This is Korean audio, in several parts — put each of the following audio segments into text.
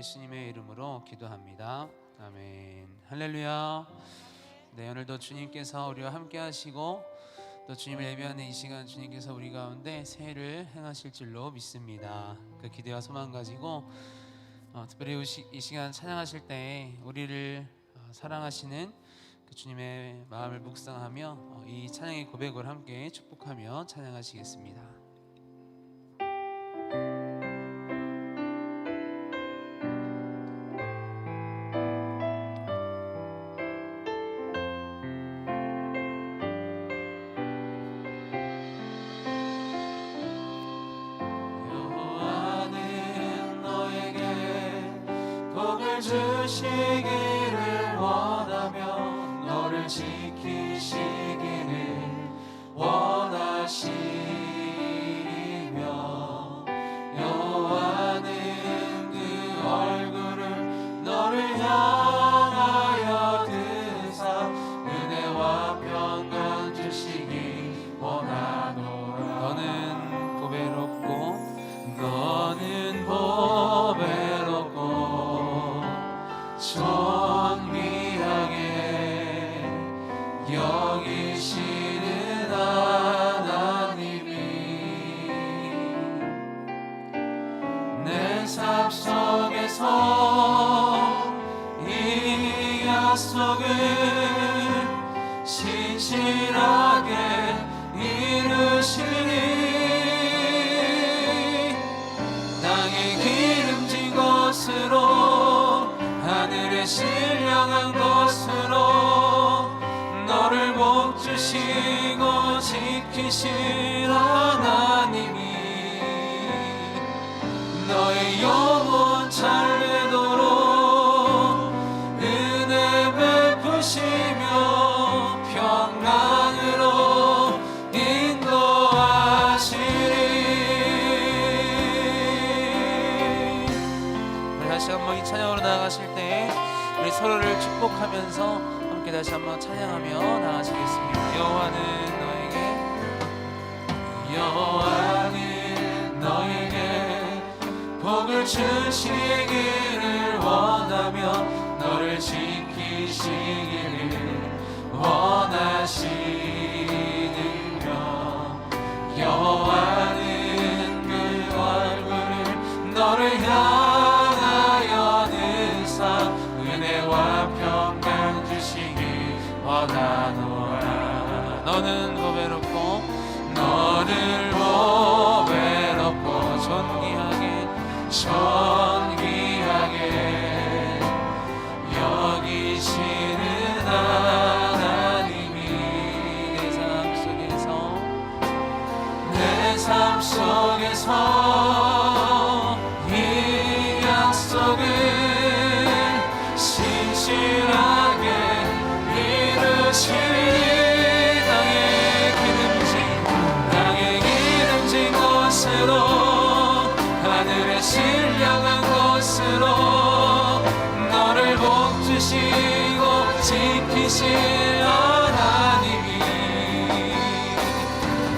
예수님의 이름으로 기도합니다. 아멘. 할렐루야. 네, 오늘도 주님께서 우리와 함께 하시고 또 주님을 예배하는 이 시간 주님께서 우리 가운데 새해를 행하실 줄로 믿습니다. 그 기대와 소망 가지고 특별히 이 시간 찬양하실 때 우리를 사랑하시는 그 주님의 마음을 묵상하며 이 찬양의 고백을 함께 축복하며 찬양하시겠습니다. 주시기를 원하며 너를 지키시기를 원하시며 여호와는 그 얼굴을 너를 향하여 드사 은혜와 평강 주시기 원하노라. 너는 보배롭고 존귀하게 여기시는 하나님이 내 삶 속에서 이 약속을 신실하게 이루시니 땅에 기름진 것으로 하늘에 신령한 것으로 너를 복주시고 지키실 하나님이 너의 영혼 잘되도록 은혜 베푸시며 평강으로 인도하시리. 다시 한번 이 찬양으로 나아가실 때 우리 서로를 축복하면서 함께 다시 한번 찬양하며 나아가시겠습니다. 여호와는 너에게 복을 주시기를 원하며 너를 지키시기를 원하시느며 여호와는 그 얼굴을 너를 향하여 드사 은혜와 평강 주시기 원하노라. 너는 보배롭고 너를 보배롭고 존귀하게 여기시는 하나님이 내 삶 속에서 이 약속을 신실하게 이루시리. 하늘의 신령한 것으로 너를 복주시고 지키실 하나님이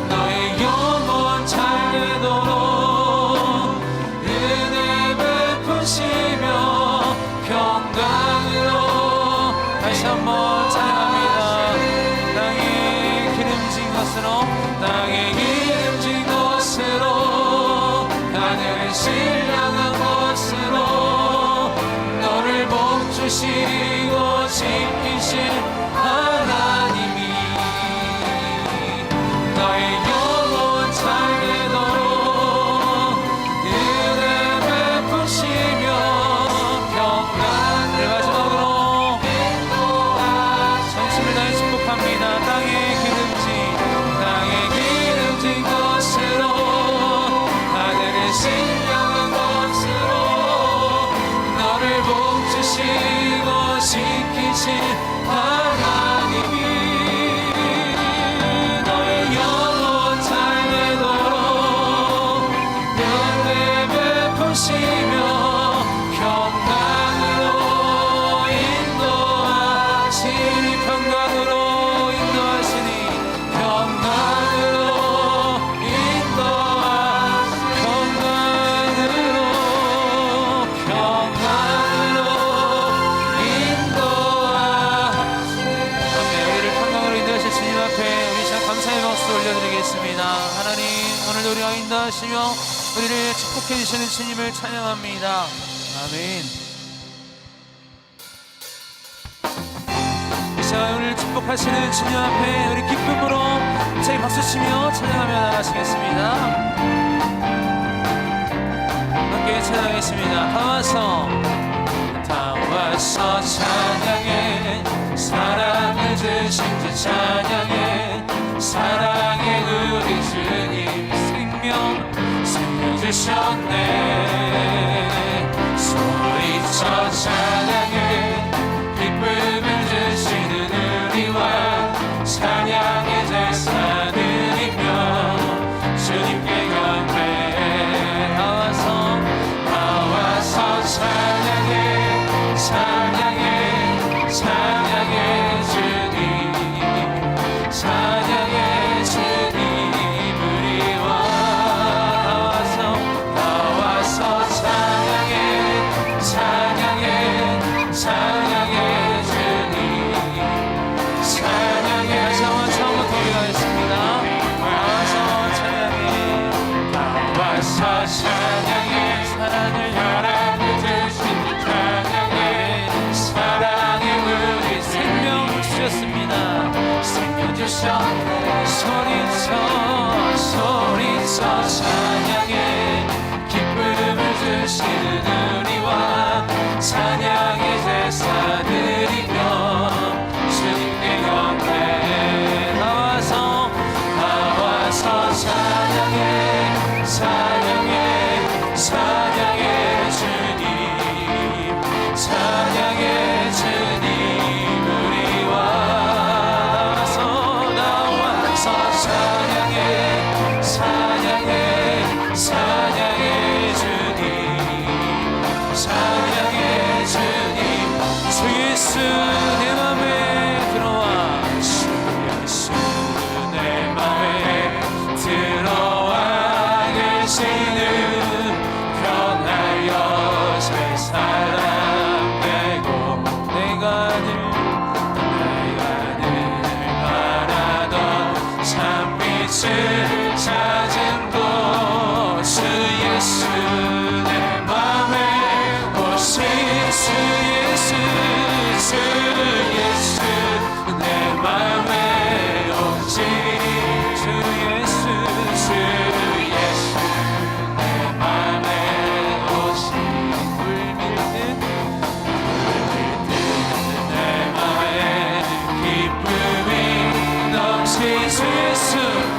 너의 영혼 잘되도록 은혜 베푸시며 평강으로 다시 한번 찬양합니다. 땅에 기름진 것으로 하늘의 신령한 것으로 너를 복주시고 지키실 하나님이 너의 영혼 잘되도록 은혜 베푸시며 평강을 마지막으로 인도하시리. 전심을 다해 축복합니다. 땅에 기름진 것으로 신령한 것으로 너를 복주시고 지키실 하나님이 너의 영혼 잘되도록 은혜 베푸시며 평강으로 인도하시니 평강으로 인도하시니 평강으로 평강으로 인도하시네. 우리를 평강으로 인도하실 주님 앞에 우리 시간 감사의 박수 올려드리겠습니다. 하나님, 오늘도 우리가 인도하시며 우리를 축복해 주시는 주님을 찬양합니다. 아멘. 이 시간 우리를 축복하시는 주님 앞에 우리 기쁨으로 저희 박수치며 찬양하며 나가시겠습니다. 함께 찬양하겠습니다. 다 와서 찬양해. 사랑을 주신 주 찬양해. 사랑의 우리 주님 생명 주셨네. 소리쳐 찬양해. 기쁨을 주시는 우리와 찬양의 제사 드리며 주님께 경배해. 다 와서 찬양해. 찬양해. 찬양해 주님. 찬양해 주님. 우리와 다 와서 찬양해. 찬양해. 찬양해 주님. 찬양해. 다시 한번 처음부터 우리가 했습니다. 와서 찬양해. 와서 찬양해. 사랑을 주신 찬양해. 사랑의 우리 생명 주셨습니다. 생명 주셨네. 소리쳐 찬양해. 기쁨을 주시는 우리와 찬양의 제사 드리며 주님께 경배해. 다 와서 찬양해. 찬양해. 찬양해 주님. 찬양해 주님. 우리와 나와서 찬양해. 찬양해. 찬양해 주님. 찬양해 주님. 주 예수 내 맘에 들어와. 주 예수 내 맘에 들어와 계시는 변하여 새 사람 되고 내가 늘 바라던 참빛을 찾은 곳. 주 예수 내 맘에 오신 주 예수. 주 예수 내 맘에 오신 주 예수. 주 예수 내 맘에 오신 물밀듯 내 맘에 기쁨이 넘친 주 예수.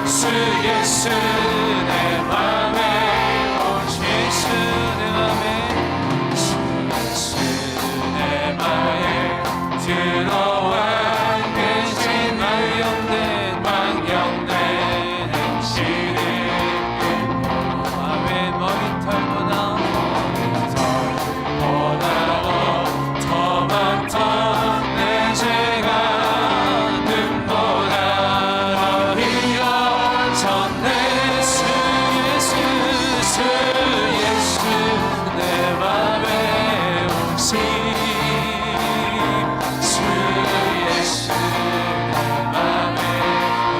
주 예수 내 맘에 오신 예수 내 맘에. 주 예수 내 맘에 들어와 계신 망령된 행실을 아멘. 머리털보다 더 많던 내 죄가 눈보다 흘려 졌네. 주 예수. 주 예수 내 맘에 오신 주 예수 내 맘에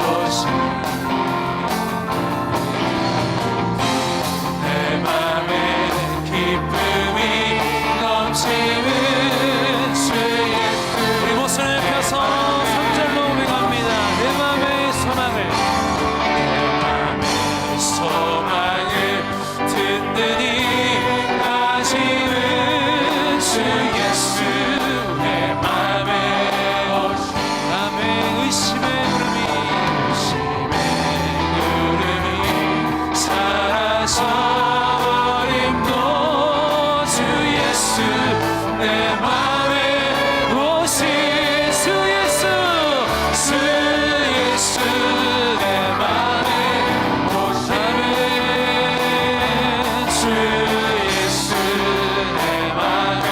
오신 내 맘에 기쁨이 넘치는 주 예수. 우리 모습을 펴서 3절로 고백합니다. 내 맘의 소망을. 내 맘의 소망을 든든히 가지는 주 예수. 내 맘에 오신 아멘. 의심의 구름이 사라져버린 너. 주 예수 내 맘에 오신 주 예수. 주 예수 내 맘에 오신 주 예수 내 맘에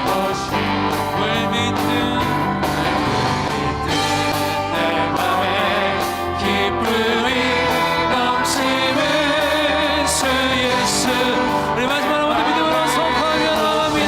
오신 물밑은 내 맘에 기쁨이 넘치는 주 예수. 우리 마지막으로 모두 믿음으로 선포하며 나갑니다.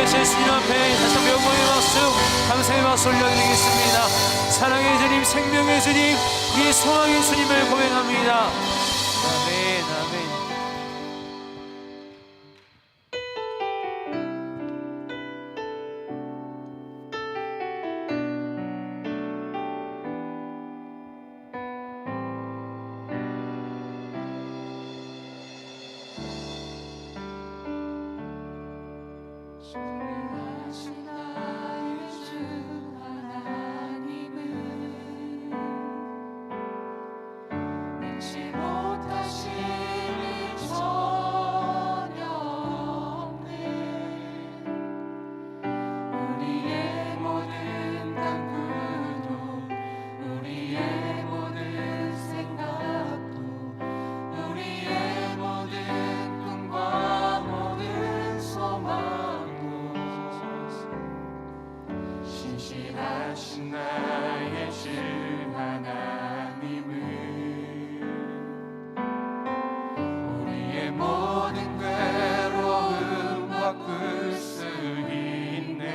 살아계신 주님 앞에 다시 한번 영광의 박수, 감사의 박수 올려드리겠습니다. 사랑의 주님, 생명의 주님, 우리의 소망의 주님을 고백합니다. 아멘, 아멘. 신실하신 나의 주 하나님은 우리의 모든 괴로움 바꿀 수 있네.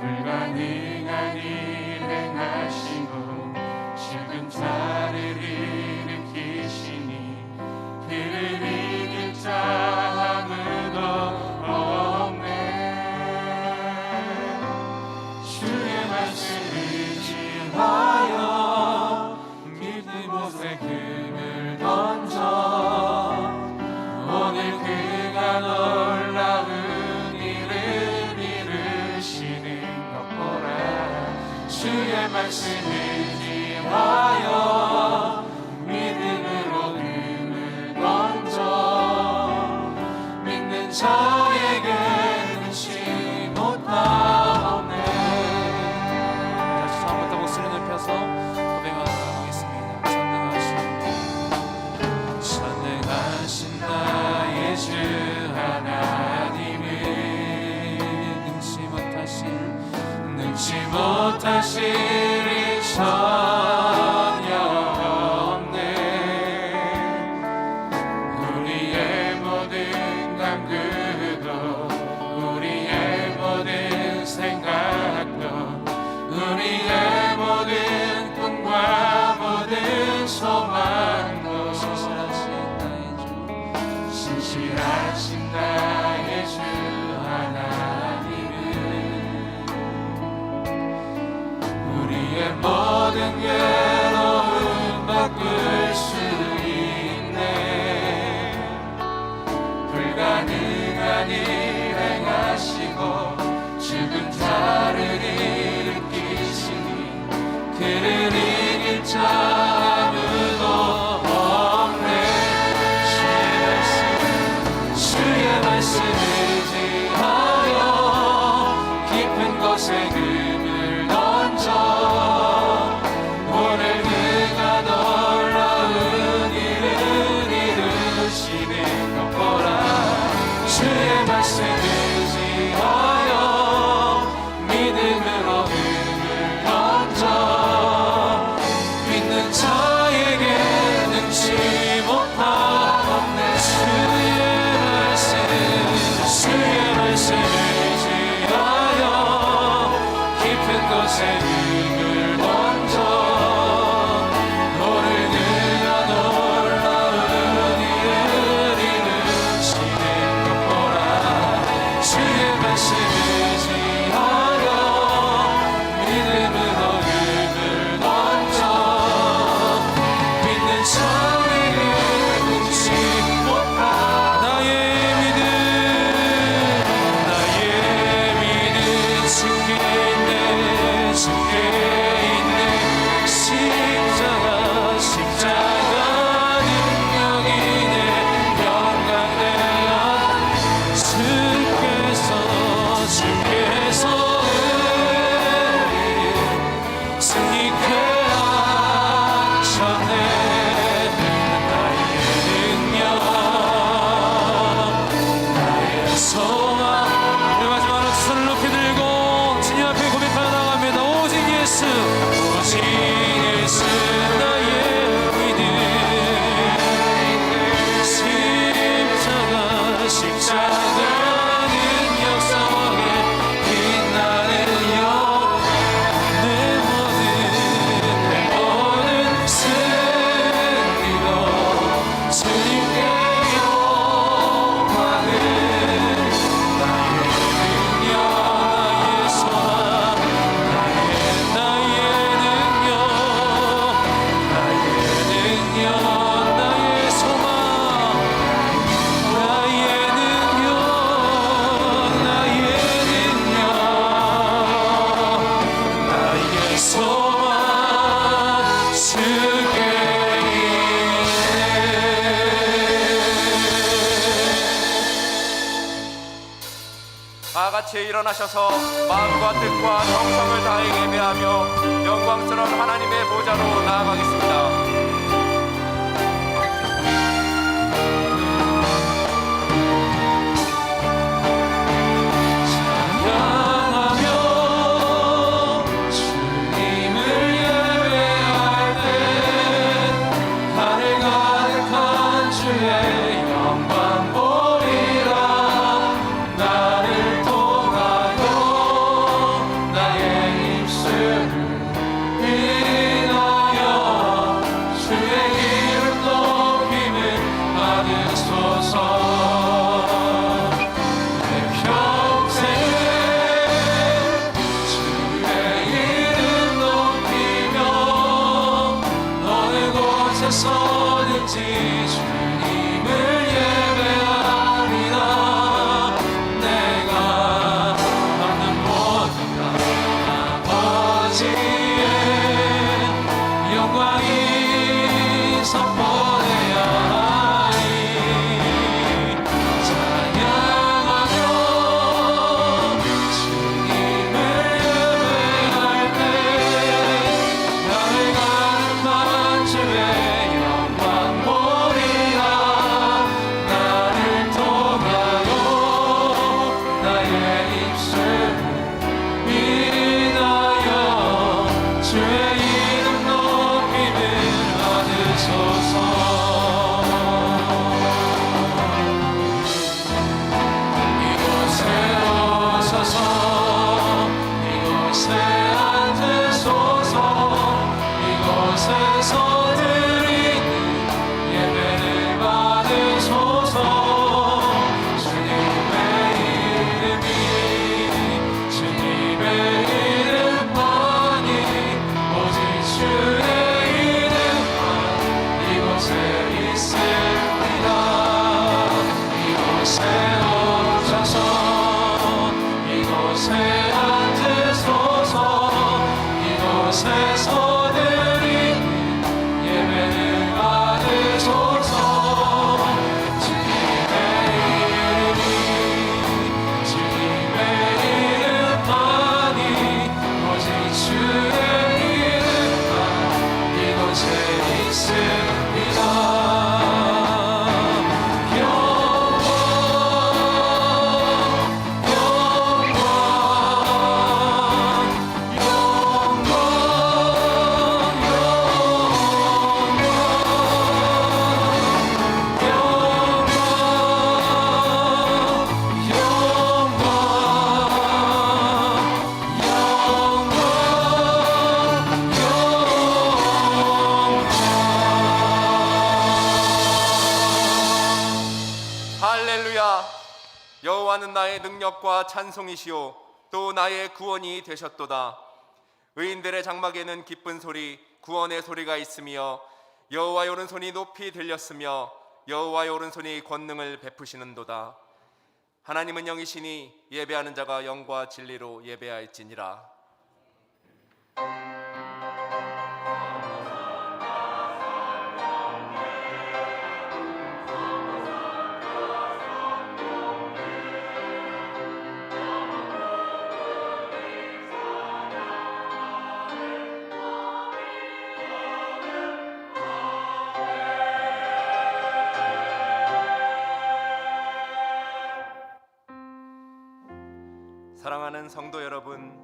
불가능한 일 행하시고 죽은 자를 일으키시니 그를 이길 자 아무도 없네. 주의 말씀을 의지하여 믿는 곳에 금을 던져 오늘 그가 놀라운 일을 이루시는 것 보라. 주의 말씀을 의지하여 믿음으로 금을 던져 믿는 자에게 눈치 못하옵네. 다시 한번 더 목소리 높여서 고백하겠습니다. 전능하신 나의 주 하나님은 능치 못하실 일 전혀 없네. 우리의 모든 간구도 우리의 모든 생각도 우리의 모든 꿈과 모든 소망도 신실하신 나의 주 하나님은 우리의 모든 괴로움 바꿀 수 있네. 불가능한 일 행하시고 죽은 자를 일으키시니 그를 이길 자 아무도 없네. 주의 말씀 의지하여 깊은 곳에 금을 던져 오늘 그가 놀라운 일을 이루시는 것 보라. 주의 말씀 의지하여 믿음으로 금을 던져 믿는 자에게 능치 못하옵네. 주의 말씀 의지하여 깊은 곳에 금을 던져 오늘 그가 놀라운 일을 이루시는 것 보라. 주의 말씀 의지하여 믿음으로 금을 던져 믿는 자에게 능치 못하. 나의 믿음 주께 있네, 주께 있네. 십자가 능력이네. 영광되어 주께서 우리를 승리케 하셨네. 나의 능력 나의 소망. 우리 마지막으로 두 손을 높이 들고 주님 앞에 고백하여 나갑니다. 오직 예수, 오직 예수 나의 믿음. 십자가 다 같이 일어나셔서 마음과 뜻과 정성을 다해 예배하며 영광스러운 하나님의 보좌로 나아가겠습니다. 여호와는 나의 능력과 찬송이시요 또 나의 구원이 되셨도다. 의인들의 장막에는 기쁜 소리 구원의 소리가 있으며 여호와의 오른손이 높이 들렸으며 여호와의 오른손이 권능을 베푸시는도다. 하나님은 영이시니 예배하는 자가 영과 진리로 예배할지니라. 사랑하는 성도 여러분,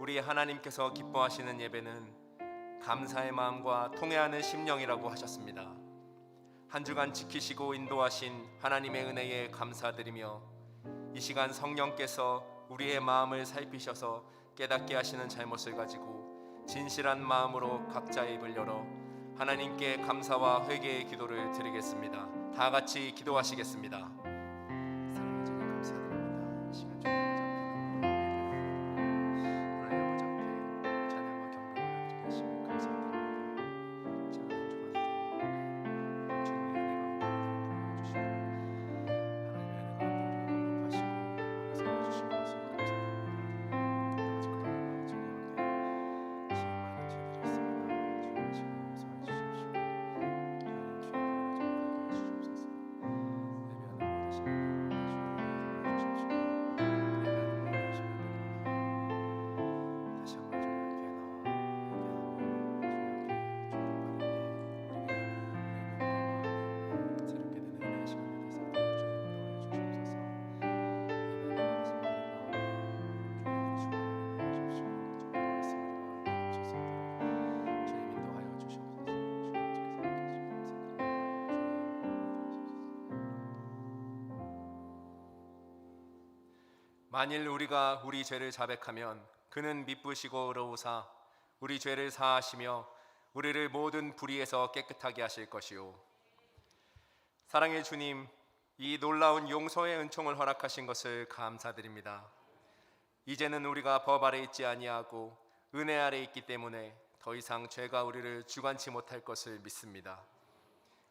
우리 하나님께서 기뻐하시는 예배는 감사의 마음과 통회하는 심령이라고 하셨습니다. 한 주간 지키시고 인도하신 하나님의 은혜에 감사드리며 이 시간 성령께서 우리의 마음을 살피셔서 깨닫게 하시는 잘못을 가지고 진실한 마음으로 각자의 입을 열어 하나님께 감사와 회개의 기도를 드리겠습니다. 다 같이 기도하시겠습니다. 만일 우리가 우리 죄를 자백하면 그는 미쁘시고 의로우사 우리 죄를 사하시며 우리를 모든 불의에서 깨끗하게 하실 것이요. 사랑의 주님, 이 놀라운 용서의 은총을 허락하신 것을 감사드립니다. 이제는 우리가 법 아래 있지 아니하고 은혜 아래 있기 때문에 더 이상 죄가 우리를 주관치 못할 것을 믿습니다.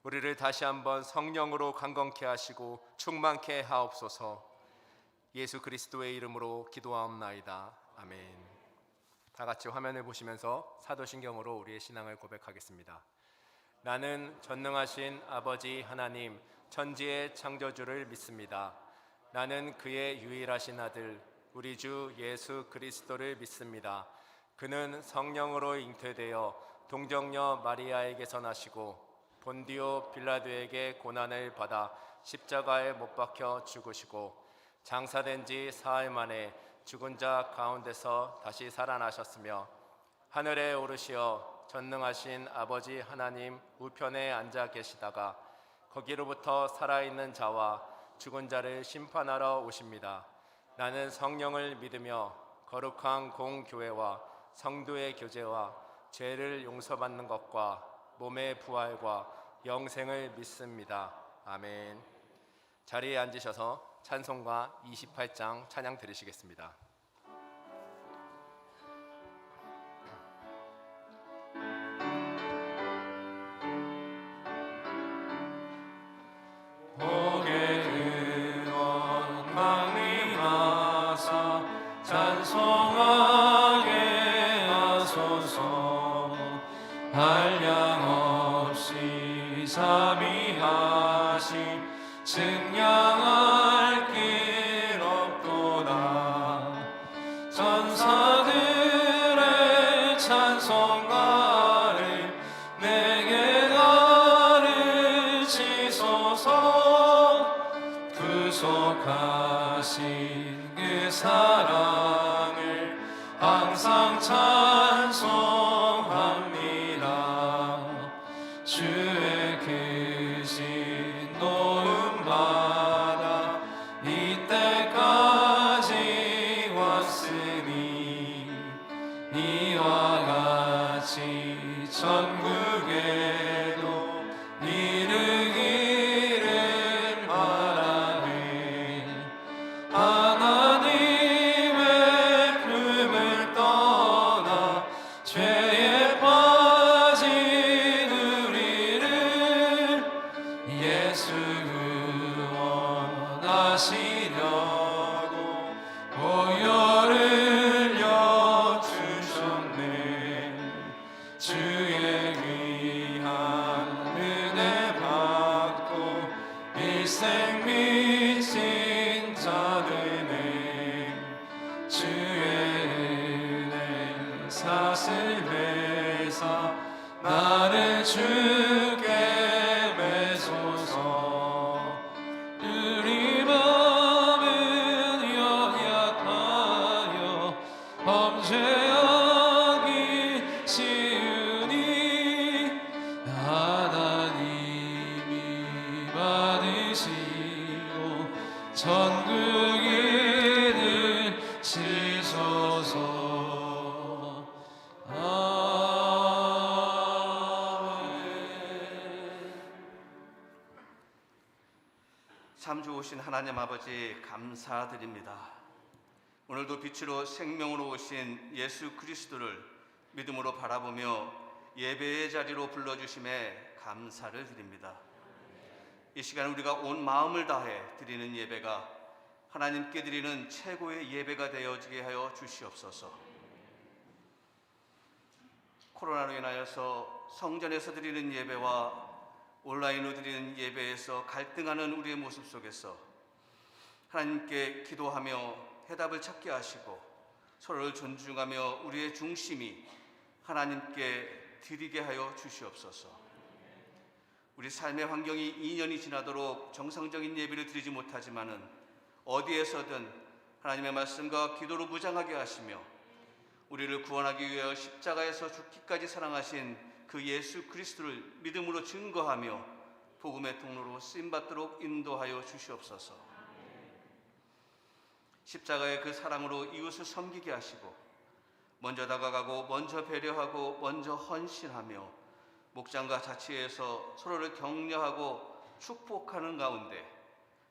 우리를 다시 한번 성령으로 강건케 하시고 충만케 하옵소서. 예수 그리스도의 이름으로 기도하옵나이다. 아멘. 다 같이 화면을 보시면서 사도신경으로 우리의 신앙을 고백하겠습니다. 나는 전능하신 아버지 하나님 천지의 창조주를 믿습니다. 나는 그의 유일하신 아들 우리 주 예수 그리스도를 믿습니다. 그는 성령으로 잉태되어 동정녀 마리아에게서 나시고 본디오 빌라도에게 고난을 받아 십자가에 못 박혀 죽으시고 장사된 지 사흘 만에 죽은 자 가운데서 다시 살아나셨으며 하늘에 오르시어 전능하신 아버지 하나님 우편에 앉아 계시다가 거기로부터 살아있는 자와 죽은 자를 심판하러 오십니다. 나는 성령을 믿으며 거룩한 공교회와 성도의 교제와 죄를 용서받는 것과 몸의 부활과 영생을 믿습니다. 아멘. 자리에 앉으셔서 찬송가 28장 찬양 들으시겠습니다. 복의 근원 강림하사 찬송하게 하소서. 한량없이 자비하심 증량할 길 없도다. 전사들의 찬송가를 내게 가르치소서. 구속하신 그 사랑을 항상 찬송합니다. 주의 크신 노음 받아 이때까지 왔으니 이와 같이 천국에도 이르기를 바라네. 하나님의 품을 떠나 죄에 빠진 우리를 예수 구원하시려고 보혈을 여주셨네. 주의 귀한 은혜 받고 일생 미친 자들네. 주의 은혜 사슬배사 나를 주께 매소서. 우리 마음은 연약하여 범죄하기 쉬우니 하나님이 받으시고 천국 이르시소서. 참 좋으신 하나님 아버지 감사드립니다. 오늘도 빛으로 생명으로 오신 예수 그리스도를 믿음으로 바라보며 예배의 자리로 불러주심에 감사를 드립니다. 이 시간 우리가 온 마음을 다해 드리는 예배가 하나님께 드리는 최고의 예배가 되어지게 하여 주시옵소서. 코로나로 인하여서 성전에서 드리는 예배와 온라인으로 드리는 예배에서 갈등하는 우리의 모습 속에서 하나님께 기도하며 해답을 찾게 하시고 서로를 존중하며 우리의 중심이 하나님께 드리게 하여 주시옵소서. 우리 삶의 환경이 2년이 지나도록 정상적인 예배를 드리지 못하지만은 어디에서든 하나님의 말씀과 기도로 무장하게 하시며 우리를 구원하기 위하여 십자가에서 죽기까지 사랑하신 그 예수 그리스도를 믿음으로 증거하며 복음의 통로로 쓰임받도록 인도하여 주시옵소서. 십자가의 그 사랑으로 이웃을 섬기게 하시고 먼저 다가가고 먼저 배려하고 먼저 헌신하며 목장과 자치에서 서로를 격려하고 축복하는 가운데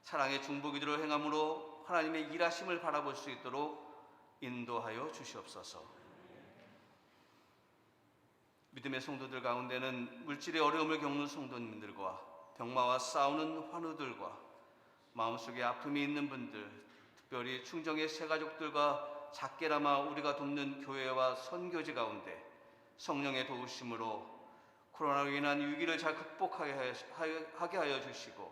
사랑의 중보기도를 행함으로 하나님의 일하심을 바라볼 수 있도록 인도하여 주시옵소서. 믿음의 성도들 가운데는 물질의 어려움을 겪는 성도님들과 병마와 싸우는 환우들과 마음속에 아픔이 있는 분들, 특별히 충정의 새 가족들과 작게나마 우리가 돕는 교회와 선교지 가운데 성령의 도우심으로 코로나로 인한 위기를 잘 극복하게 하여 주시고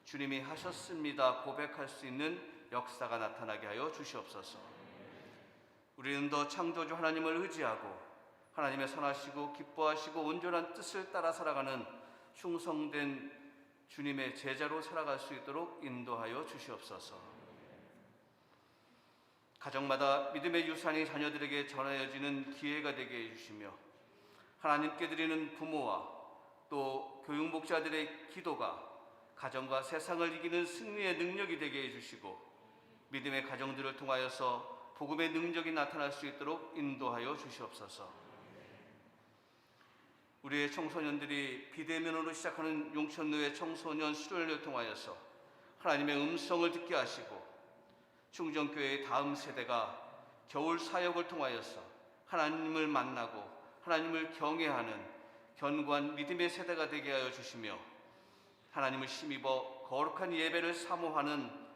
주님이 하셨습니다 고백할 수 있는 역사가 나타나게 하여 주시옵소서. 우리는 더 창조주 하나님을 의지하고 하나님의 선하시고 기뻐하시고 온전한 뜻을 따라 살아가는 충성된 주님의 제자로 살아갈 수 있도록 인도하여 주시옵소서. 가정마다 믿음의 유산이 자녀들에게 전하여지는 기회가 되게 해주시며 하나님께 드리는 부모와 또 교육목자들의 기도가 가정과 세상을 이기는 승리의 능력이 되게 해주시고 믿음의 가정들을 통하여서 복음의 능력이 나타날 수 있도록 인도하여 주시옵소서. 우리의 청소년들이 비대면으로 시작하는 용천노예 청소년 수련을 통하여서 하나님의 음성을 듣게 하시고 충정교회의 다음 세대가 겨울 사역을 통하여서 하나님을 만나고 하나님을 경외하는 견고한 믿음의 세대가 되게 하여 주시며 하나님을 힘입어 거룩한 예배를 사모하는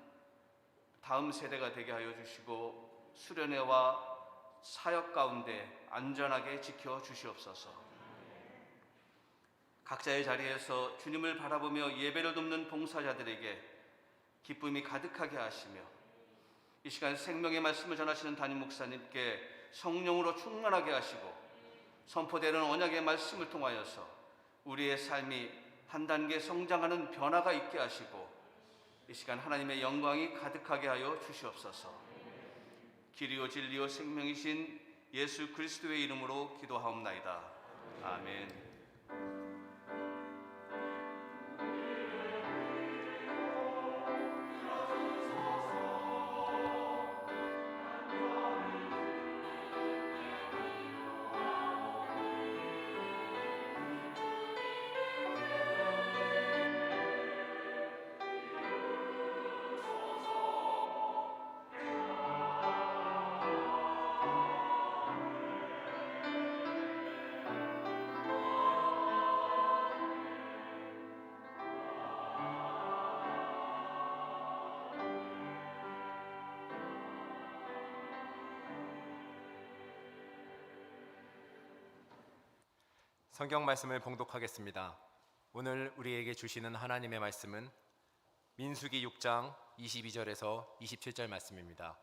다음 세대가 되게 하여 주시고 수련회와 사역 가운데 안전하게 지켜 주시옵소서. 각자의 자리에서 주님을 바라보며 예배를 돕는 봉사자들에게 기쁨이 가득하게 하시며 이 시간 생명의 말씀을 전하시는 담임 목사님께 성령으로 충만하게 하시고 선포되는 언약의 말씀을 통하여서 우리의 삶이 한 단계 성장하는 변화가 있게 하시고 이 시간 하나님의 영광이 가득하게 하여 주시옵소서. 길이요 진리요 생명이신 예수 그리스도의 이름으로 기도하옵나이다. 아멘. 성경 말씀을 봉독하겠습니다. 오늘 우리에게 주시는 하나님의 말씀은 민수기 6장 22절에서 27절 말씀입니다.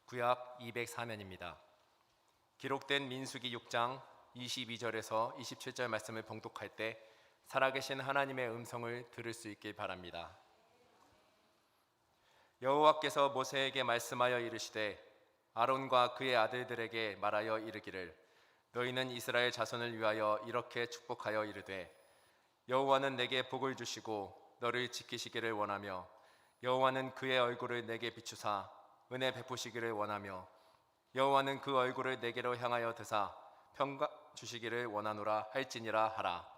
구약 204면입니다. 기록된 민수기 6장 22절에서 27절 말씀을 봉독할 때 살아계신 하나님의 음성을 들을 수 있길 바랍니다. 여호와께서 모세에게 말씀하여 이르시되 아론과 그의 아들들에게 말하여 이르기를 너희는 이스라엘 자손을 위하여 이렇게 축복하여 이르되 여호와는 내게 복을 주시고 너를 지키시기를 원하며 여호와는 그의 얼굴을 내게 비추사 은혜 베푸시기를 원하며 여호와는 그 얼굴을 내게로 향하여 드사 평강 주시기를 원하노라 할지니라 하라.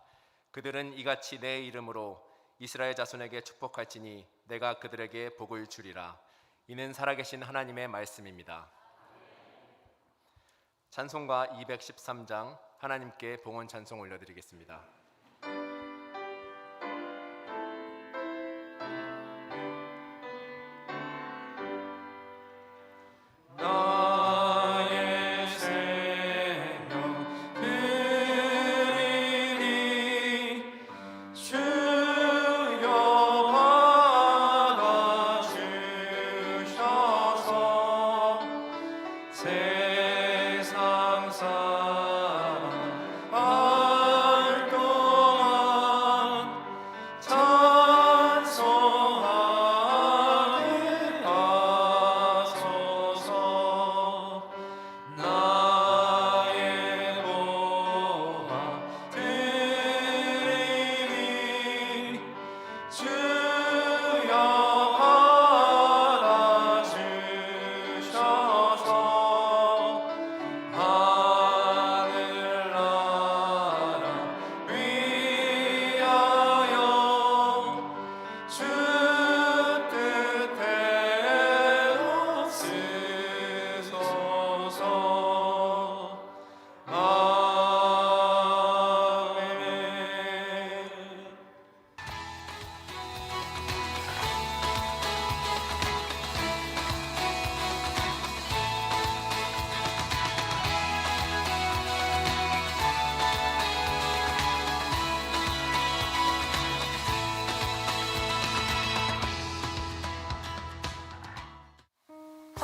그들은 이같이 내 이름으로 이스라엘 자손에게 축복할지니 내가 그들에게 복을 주리라. 이는 살아계신 하나님의 말씀입니다. 찬송가 213장 하나님께 봉헌 찬송 올려드리겠습니다. 나의 생명 드리니 주여 받아주셔서 세상 사람 알도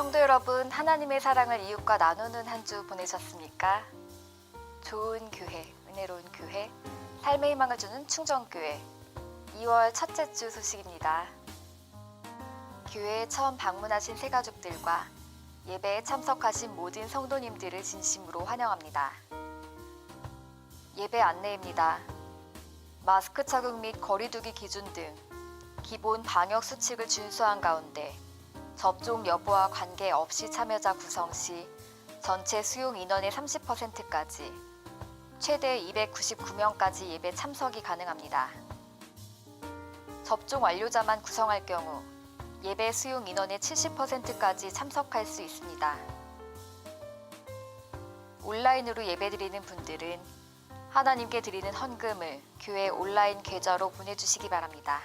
성도 여러분, 하나님의 사랑을 이웃과 나누는 한 주 보내셨습니까? 좋은 교회, 은혜로운 교회, 삶의 희망을 주는 충정교회 2월 첫째 주 소식입니다. 교회에 처음 방문하신 새가족들과 예배에 참석하신 모든 성도님들을 진심으로 환영합니다. 예배 안내입니다. 마스크 착용 및 거리 두기 기준 등 기본 방역 수칙을 준수한 가운데 접종 여부와 관계없이 참여자 구성 시 전체 수용 인원의 30%까지 최대 299명까지 예배 참석이 가능합니다. 접종 완료자만 구성할 경우 예배 수용 인원의 70%까지 참석할 수 있습니다. 온라인으로 예배드리는 분들은 하나님께 드리는 헌금을 교회 온라인 계좌로 보내주시기 바랍니다.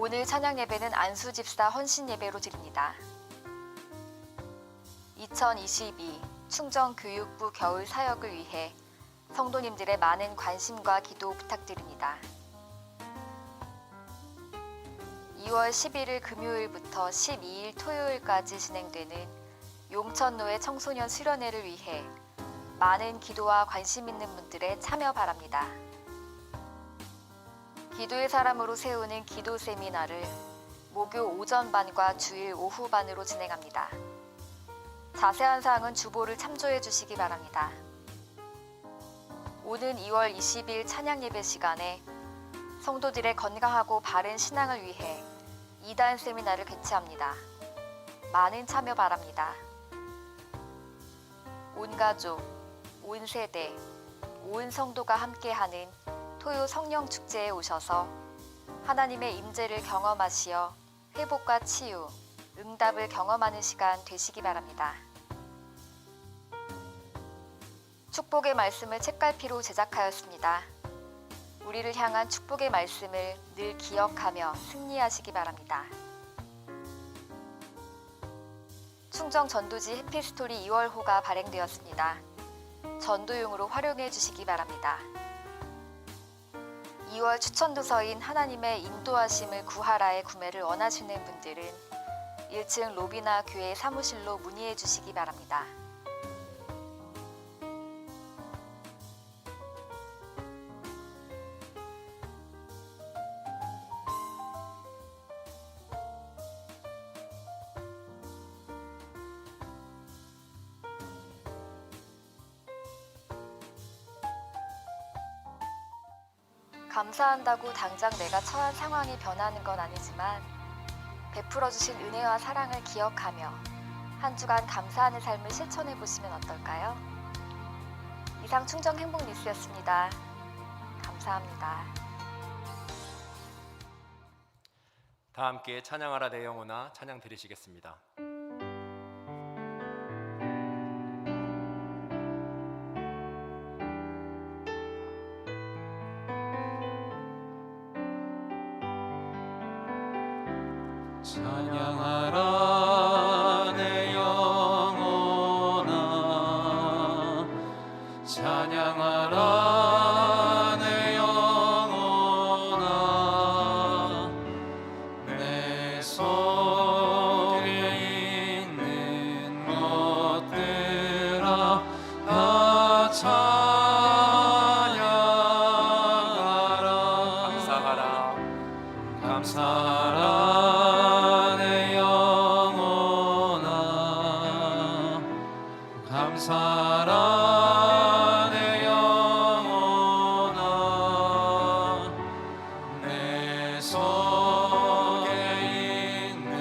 오늘 찬양 예배는 안수집사 헌신 예배로 드립니다. 2022 충정교육부 겨울 사역을 위해 성도님들의 많은 관심과 기도 부탁드립니다. 2월 11일 금요일부터 12일 토요일까지 진행되는 용천로의 청소년 수련회를 위해 많은 기도와 관심 있는 분들의 참여 바랍니다. 기도의 사람으로 세우는 기도 세미나를 목요 오전반과 주일 오후반으로 진행합니다. 자세한 사항은 주보를 참조해 주시기 바랍니다. 오는 2월 20일 찬양 예배 시간에 성도들의 건강하고 바른 신앙을 위해 2단 세미나를 개최합니다. 많은 참여 바랍니다. 온 가족, 온 세대, 온 성도가 함께하는 토요 성령 축제에 오셔서 하나님의 임재를 경험하시어 회복과 치유, 응답을 경험하는 시간 되시기 바랍니다. 축복의 말씀을 책갈피로 제작하였습니다. 우리를 향한 축복의 말씀을 늘 기억하며 승리하시기 바랍니다. 충정 전도지 해피스토리 2월호가 발행되었습니다. 전도용으로 활용해 주시기 바랍니다. 2월 추천도서인 하나님의 인도하심을 구하라의 구매를 원하시는 분들은 1층 로비나 교회 사무실로 문의해 주시기 바랍니다. 감사한다고 당장 내가 처한 상황이 변하는 건 아니지만 베풀어 주신 은혜와 사랑을 기억하며 한 주간 감사하는 삶을 실천해 보시면 어떨까요? 이상 충정 행복 뉴스였습니다. 감사합니다. 다 함께 찬양하라 내 영혼아 찬양 드리시겠습니다. 찬양하라 내 영혼아 찬양하라 내 영혼아 내 속에 있는 것들아 다 찬양하라 감사하라 감사하라 감사하라 내 영혼아 내 속에 있는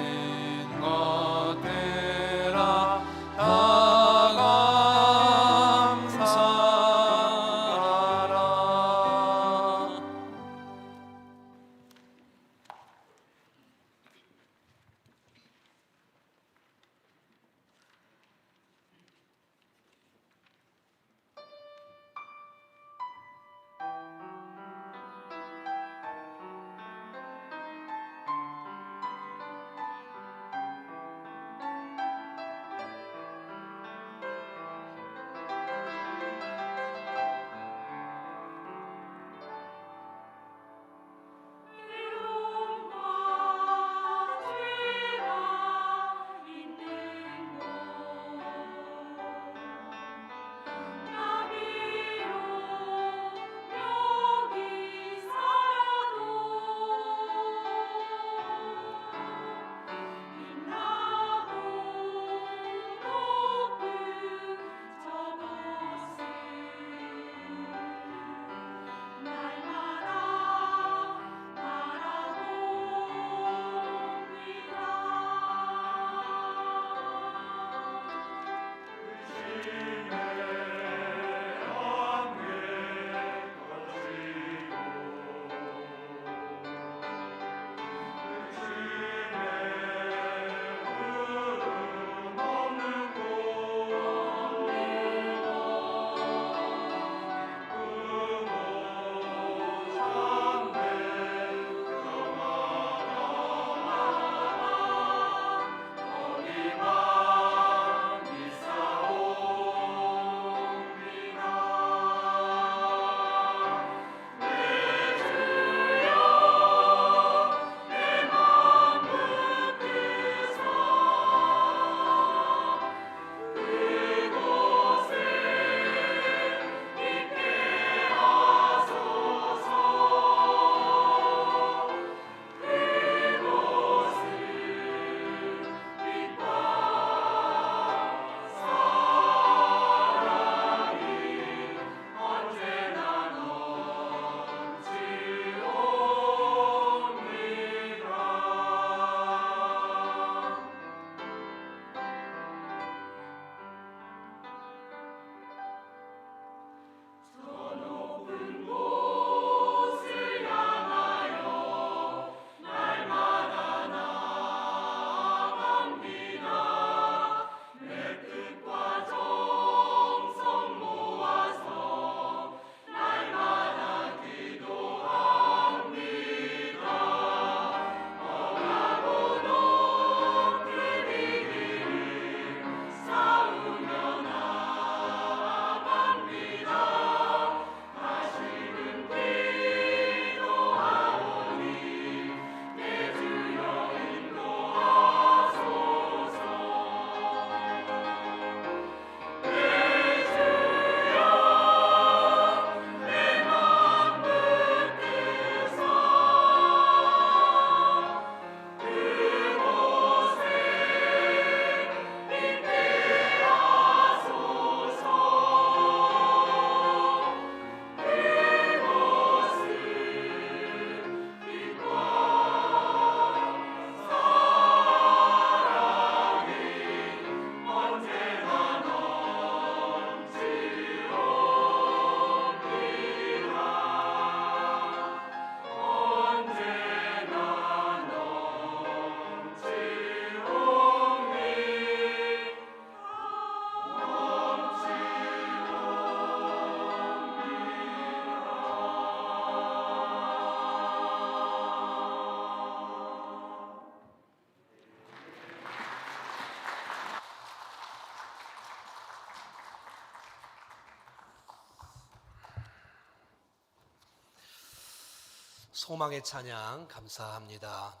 소망의 찬양 감사합니다.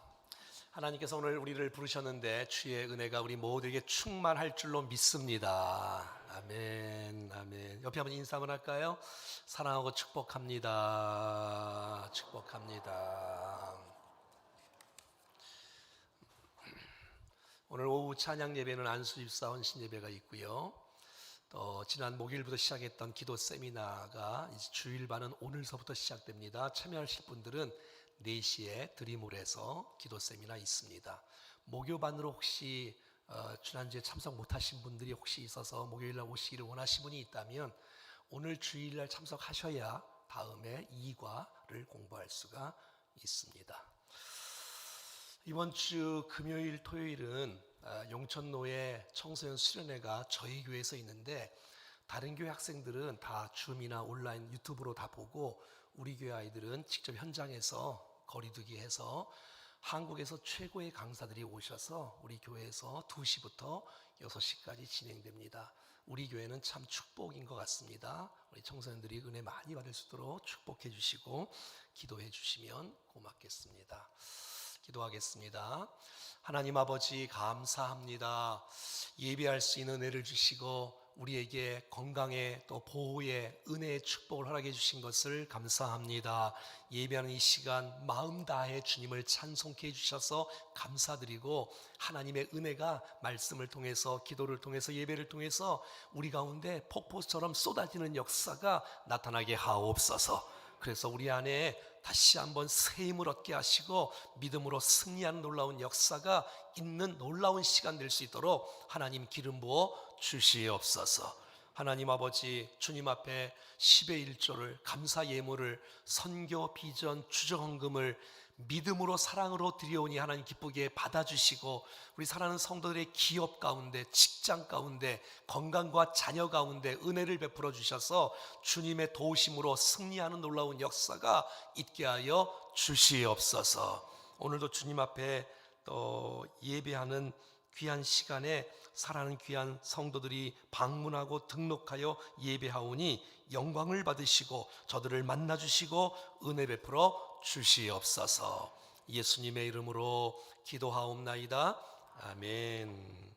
하나님께서 오늘 우리를 부르셨는데 주의 은혜가 우리 모두에게 충만할 줄로 믿습니다. 아멘, 아멘. 옆에 한번 인사 한번 할까요? 사랑하고 축복합니다. 축복합니다. 오늘 오후 찬양 예배는 안수집사 헌신 예배가 있고요. 또 지난 목요일부터 시작했던 기도 세미나가 이제 주일반은 오늘서부터 시작됩니다. 참여하실 분들은 4시에 드림홀에서 기도 세미나 있습니다. 목요반으로 혹시 지난주에 참석 못하신 분들이 혹시 있어서 목요일날 오시기를 원하시는 분이 있다면 오늘 주일날 참석하셔야 다음에 2과를 공부할 수가 있습니다. 이번 주 금요일 토요일은 용천로에 청소년 수련회가 저희 교회에서 있는데 다른 교회 학생들은 다 줌이나 온라인 유튜브로 다 보고 우리 교회 아이들은 직접 현장에서 거리두기 해서 한국에서 최고의 강사들이 오셔서 우리 교회에서 2시부터 6시까지 진행됩니다. 우리 교회는 참 축복인 것 같습니다. 우리 청소년들이 은혜 많이 받을 수 있도록 축복해 주시고 기도해 주시면 고맙겠습니다. 기도하겠습니다. 하나님 아버지 감사합니다. 예배할 수 있는 은혜를 주시고 우리에게 건강에 또 보호에 은혜의 축복을 허락해 주신 것을 감사합니다. 예배하는 이 시간 마음 다해 주님을 찬송케 해주셔서 감사드리고 하나님의 은혜가 말씀을 통해서 기도를 통해서 예배를 통해서 우리 가운데 폭포처럼 쏟아지는 역사가 나타나게 하옵소서. 그래서 우리 안에 다시 한번 새 힘을 얻게 하시고 믿음으로 승리하는 놀라운 역사가 있는 놀라운 시간 될 수 있도록 하나님 기름 부어 주시옵소서. 하나님 아버지 주님 앞에 10의 1조를 감사 예물을 선교 비전 주정헌금을 믿음으로 사랑으로 드려오니 하나님 기쁘게 받아주시고 우리 사랑하는 성도들의 기업 가운데 직장 가운데 건강과 자녀 가운데 은혜를 베풀어 주셔서 주님의 도우심으로 승리하는 놀라운 역사가 있게 하여 주시옵소서. 오늘도 주님 앞에 또 예배하는 귀한 시간에 사랑하는 귀한 성도들이 방문하고 등록하여 예배하오니 영광을 받으시고 저들을 만나주시고 은혜 베풀어 주시옵소서. 예수님의 이름으로 기도하옵나이다. 아멘.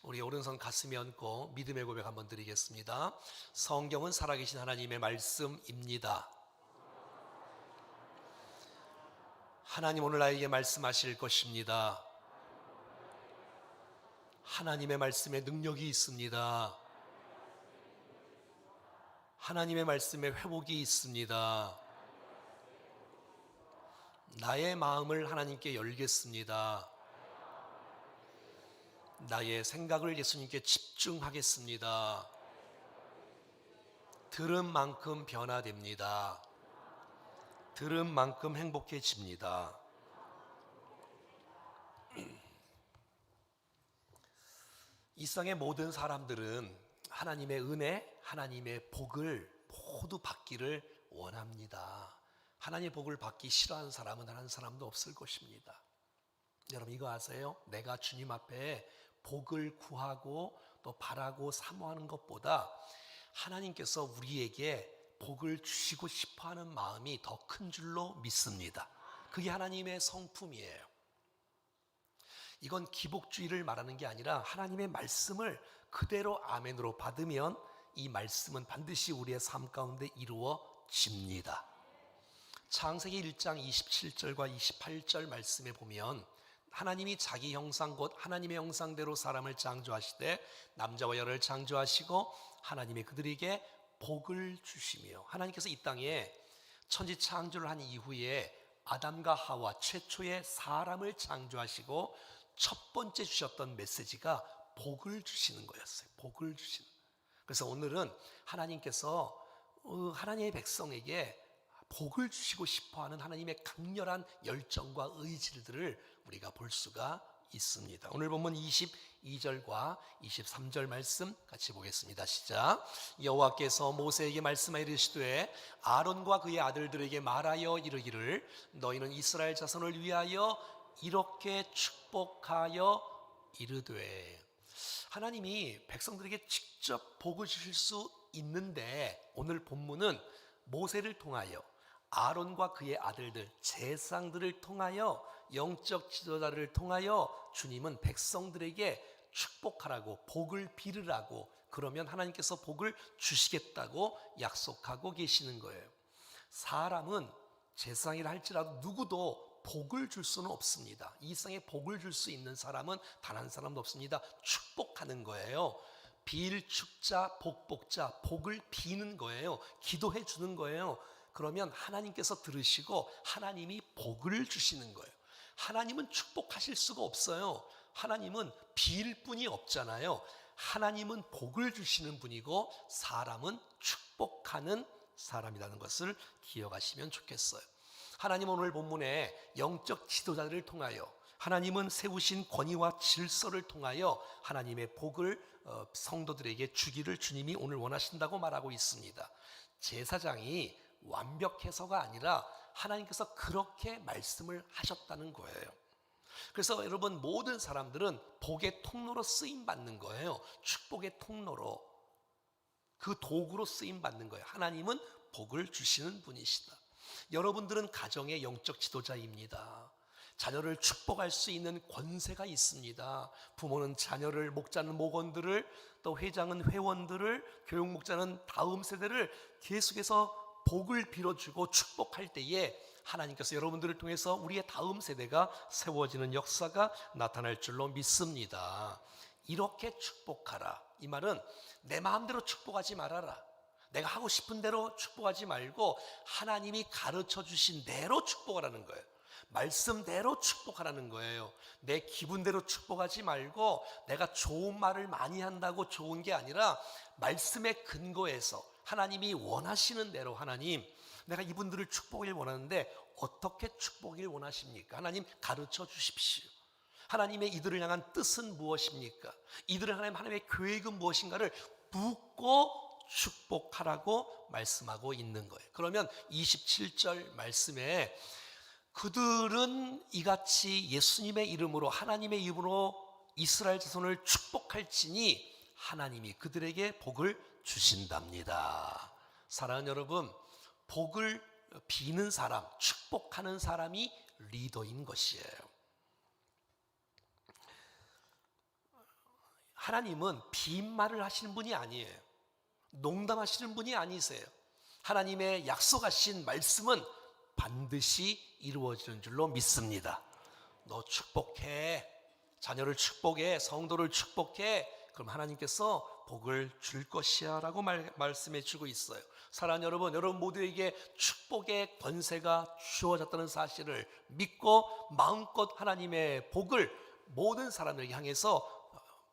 우리 오른손 가슴에 얹고 믿음의 고백 한번 드리겠습니다. 성경은 살아계신 하나님의 말씀입니다. 하나님 오늘 나에게 말씀하실 것입니다. 하나님의 말씀에 능력이 있습니다. 하나님의 말씀에 회복이 있습니다. 나의 마음을 하나님께 열겠습니다. 나의 생각을 예수님께 집중하겠습니다. 들은 만큼 변화됩니다. 들은 만큼 행복해집니다. 이 세상의 모든 사람들은 하나님의 은혜, 하나님의 복을 모두 받기를 원합니다. 하나님의 복을 받기 싫어하는 사람은 한 사람도 없을 것입니다. 여러분 이거 아세요? 내가 주님 앞에 복을 구하고 또 바라고 사모하는 것보다 하나님께서 우리에게 복을 주시고 싶어하는 마음이 더 큰 줄로 믿습니다. 그게 하나님의 성품이에요. 이건 기복주의를 말하는 게 아니라 하나님의 말씀을 그대로 아멘으로 받으면 이 말씀은 반드시 우리의 삶 가운데 이루어집니다. 창세기 1장 27절과 28절 말씀에 보면 하나님이 자기 형상 곧 하나님의 형상대로 사람을 창조하시되 남자와 여자를 창조하시고 하나님이 그들에게 복을 주시며 하나님께서 이 땅에 천지 창조를 한 이후에 아담과 하와 최초의 사람을 창조하시고 첫 번째 주셨던 메시지가 복을 주시는 거였어요. 복을 주시는. 그래서 오늘은 하나님께서 하나님의 백성에게 복을 주시고 싶어하는 하나님의 강렬한 열정과 의지들을 우리가 볼 수가 있습니다. 오늘 본문 22절과 23절 말씀 같이 보겠습니다. 시작. 여호와께서 모세에게 말씀하여 이르시되 아론과 그의 아들들에게 말하여 이르기를 너희는 이스라엘 자손을 위하여 이렇게 축복하여 이르되. 하나님이 백성들에게 직접 복을 주실 수 있는데 오늘 본문은 모세를 통하여 아론과 그의 아들들 제사장들을 통하여 영적 지도자를 통하여 주님은 백성들에게 축복하라고 복을 빌으라고 그러면 하나님께서 복을 주시겠다고 약속하고 계시는 거예요. 사람은 제사장이라 할지라도 누구도 복을 줄 수는 없습니다. 이 세상에 복을 줄 수 있는 사람은 단 한 사람도 없습니다. 축복하는 거예요. 빌축자 복복자 복을 비는 거예요. 기도해 주는 거예요. 그러면 하나님께서 들으시고 하나님이 복을 주시는 거예요. 하나님은 축복하실 수가 없어요. 하나님은 빌 뿐이 없잖아요. 하나님은 복을 주시는 분이고 사람은 축복하는 사람이라는 것을 기억하시면 좋겠어요. 하나님은 오늘 본문에 영적 지도자들을 통하여 하나님은 세우신 권위와 질서를 통하여 하나님의 복을 성도들에게 주기를 주님이 오늘 원하신다고 말하고 있습니다. 제사장이 완벽해서가 아니라 하나님께서 그렇게 말씀을 하셨다는 거예요. 그래서 여러분 모든 사람들은 복의 통로로 쓰임 받는 거예요. 축복의 통로로 그 도구로 쓰임 받는 거예요. 하나님은 복을 주시는 분이시다. 여러분들은 가정의 영적 지도자입니다. 자녀를 축복할 수 있는 권세가 있습니다. 부모는 자녀를, 목자는 목원들을, 또 회장은 회원들을, 교육 목자는 다음 세대를 계속해서 복을 빌어주고 축복할 때에 하나님께서 여러분들을 통해서 우리의 다음 세대가 세워지는 역사가 나타날 줄로 믿습니다. 이렇게 축복하라. 이 말은 내 마음대로 축복하지 말아라. 내가 하고 싶은 대로 축복하지 말고 하나님이 가르쳐 주신 대로 축복하라는 거예요. 말씀대로 축복하라는 거예요. 내 기분대로 축복하지 말고 내가 좋은 말을 많이 한다고 좋은 게 아니라 말씀의 근거에서 하나님이 원하시는 대로 하나님 내가 이분들을 축복을 원하는데 어떻게 축복을 원하십니까? 하나님 가르쳐 주십시오. 하나님의 이들을 향한 뜻은 무엇입니까? 이들을 향한 하나님의 계획은 무엇인가를 묻고 축복하라고 말씀하고 있는 거예요. 그러면 27절 말씀에 그들은 이같이 예수님의 이름으로 하나님의 이름으로 이스라엘 자손을 축복할지니 하나님이 그들에게 복을 주신답니다. 사랑하는 여러분, 복을 비는 사람, 축복하는 사람이 리더인 것이에요. 하나님은 빈말을 하시는 분이 아니에요. 농담하시는 분이 아니세요. 하나님의 약속하신 말씀은 반드시 이루어지는 줄로 믿습니다. 너 축복해, 자녀를 축복해, 성도를 축복해, 그럼 하나님께서 복을 줄 것이야 라고 말씀해 주고 있어요. 사랑하는 여러분 모두에게 축복의 권세가 주어졌다는 사실을 믿고 마음껏 하나님의 복을 모든 사람들에게 향해서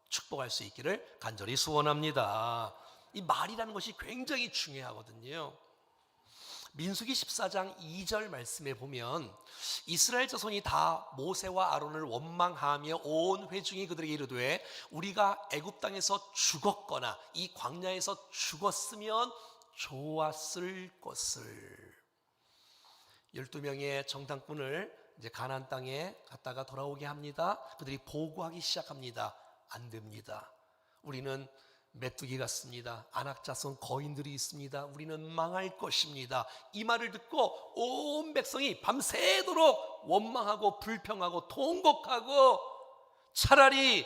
축복할 수 있기를 간절히 소원합니다. 이 말이라는 것이 굉장히 중요하거든요. 민수기 14장 2절 말씀에 보면 이스라엘 자손이 다 모세와 아론을 원망하며 온 회중이 그들에게 이르되 우리가 애굽 땅에서 죽었거나 이 광야에서 죽었으면 좋았을 것을. 12명의 정탐꾼을 이제 가나안 땅에 갔다가 돌아오게 합니다. 그들이 보고하기 시작합니다. 안 됩니다. 우리는 메뚜기 같습니다. 안악자손 거인들이 있습니다. 우리는 망할 것입니다. 이 말을 듣고 온 백성이 밤새도록 원망하고 불평하고 통곡하고 차라리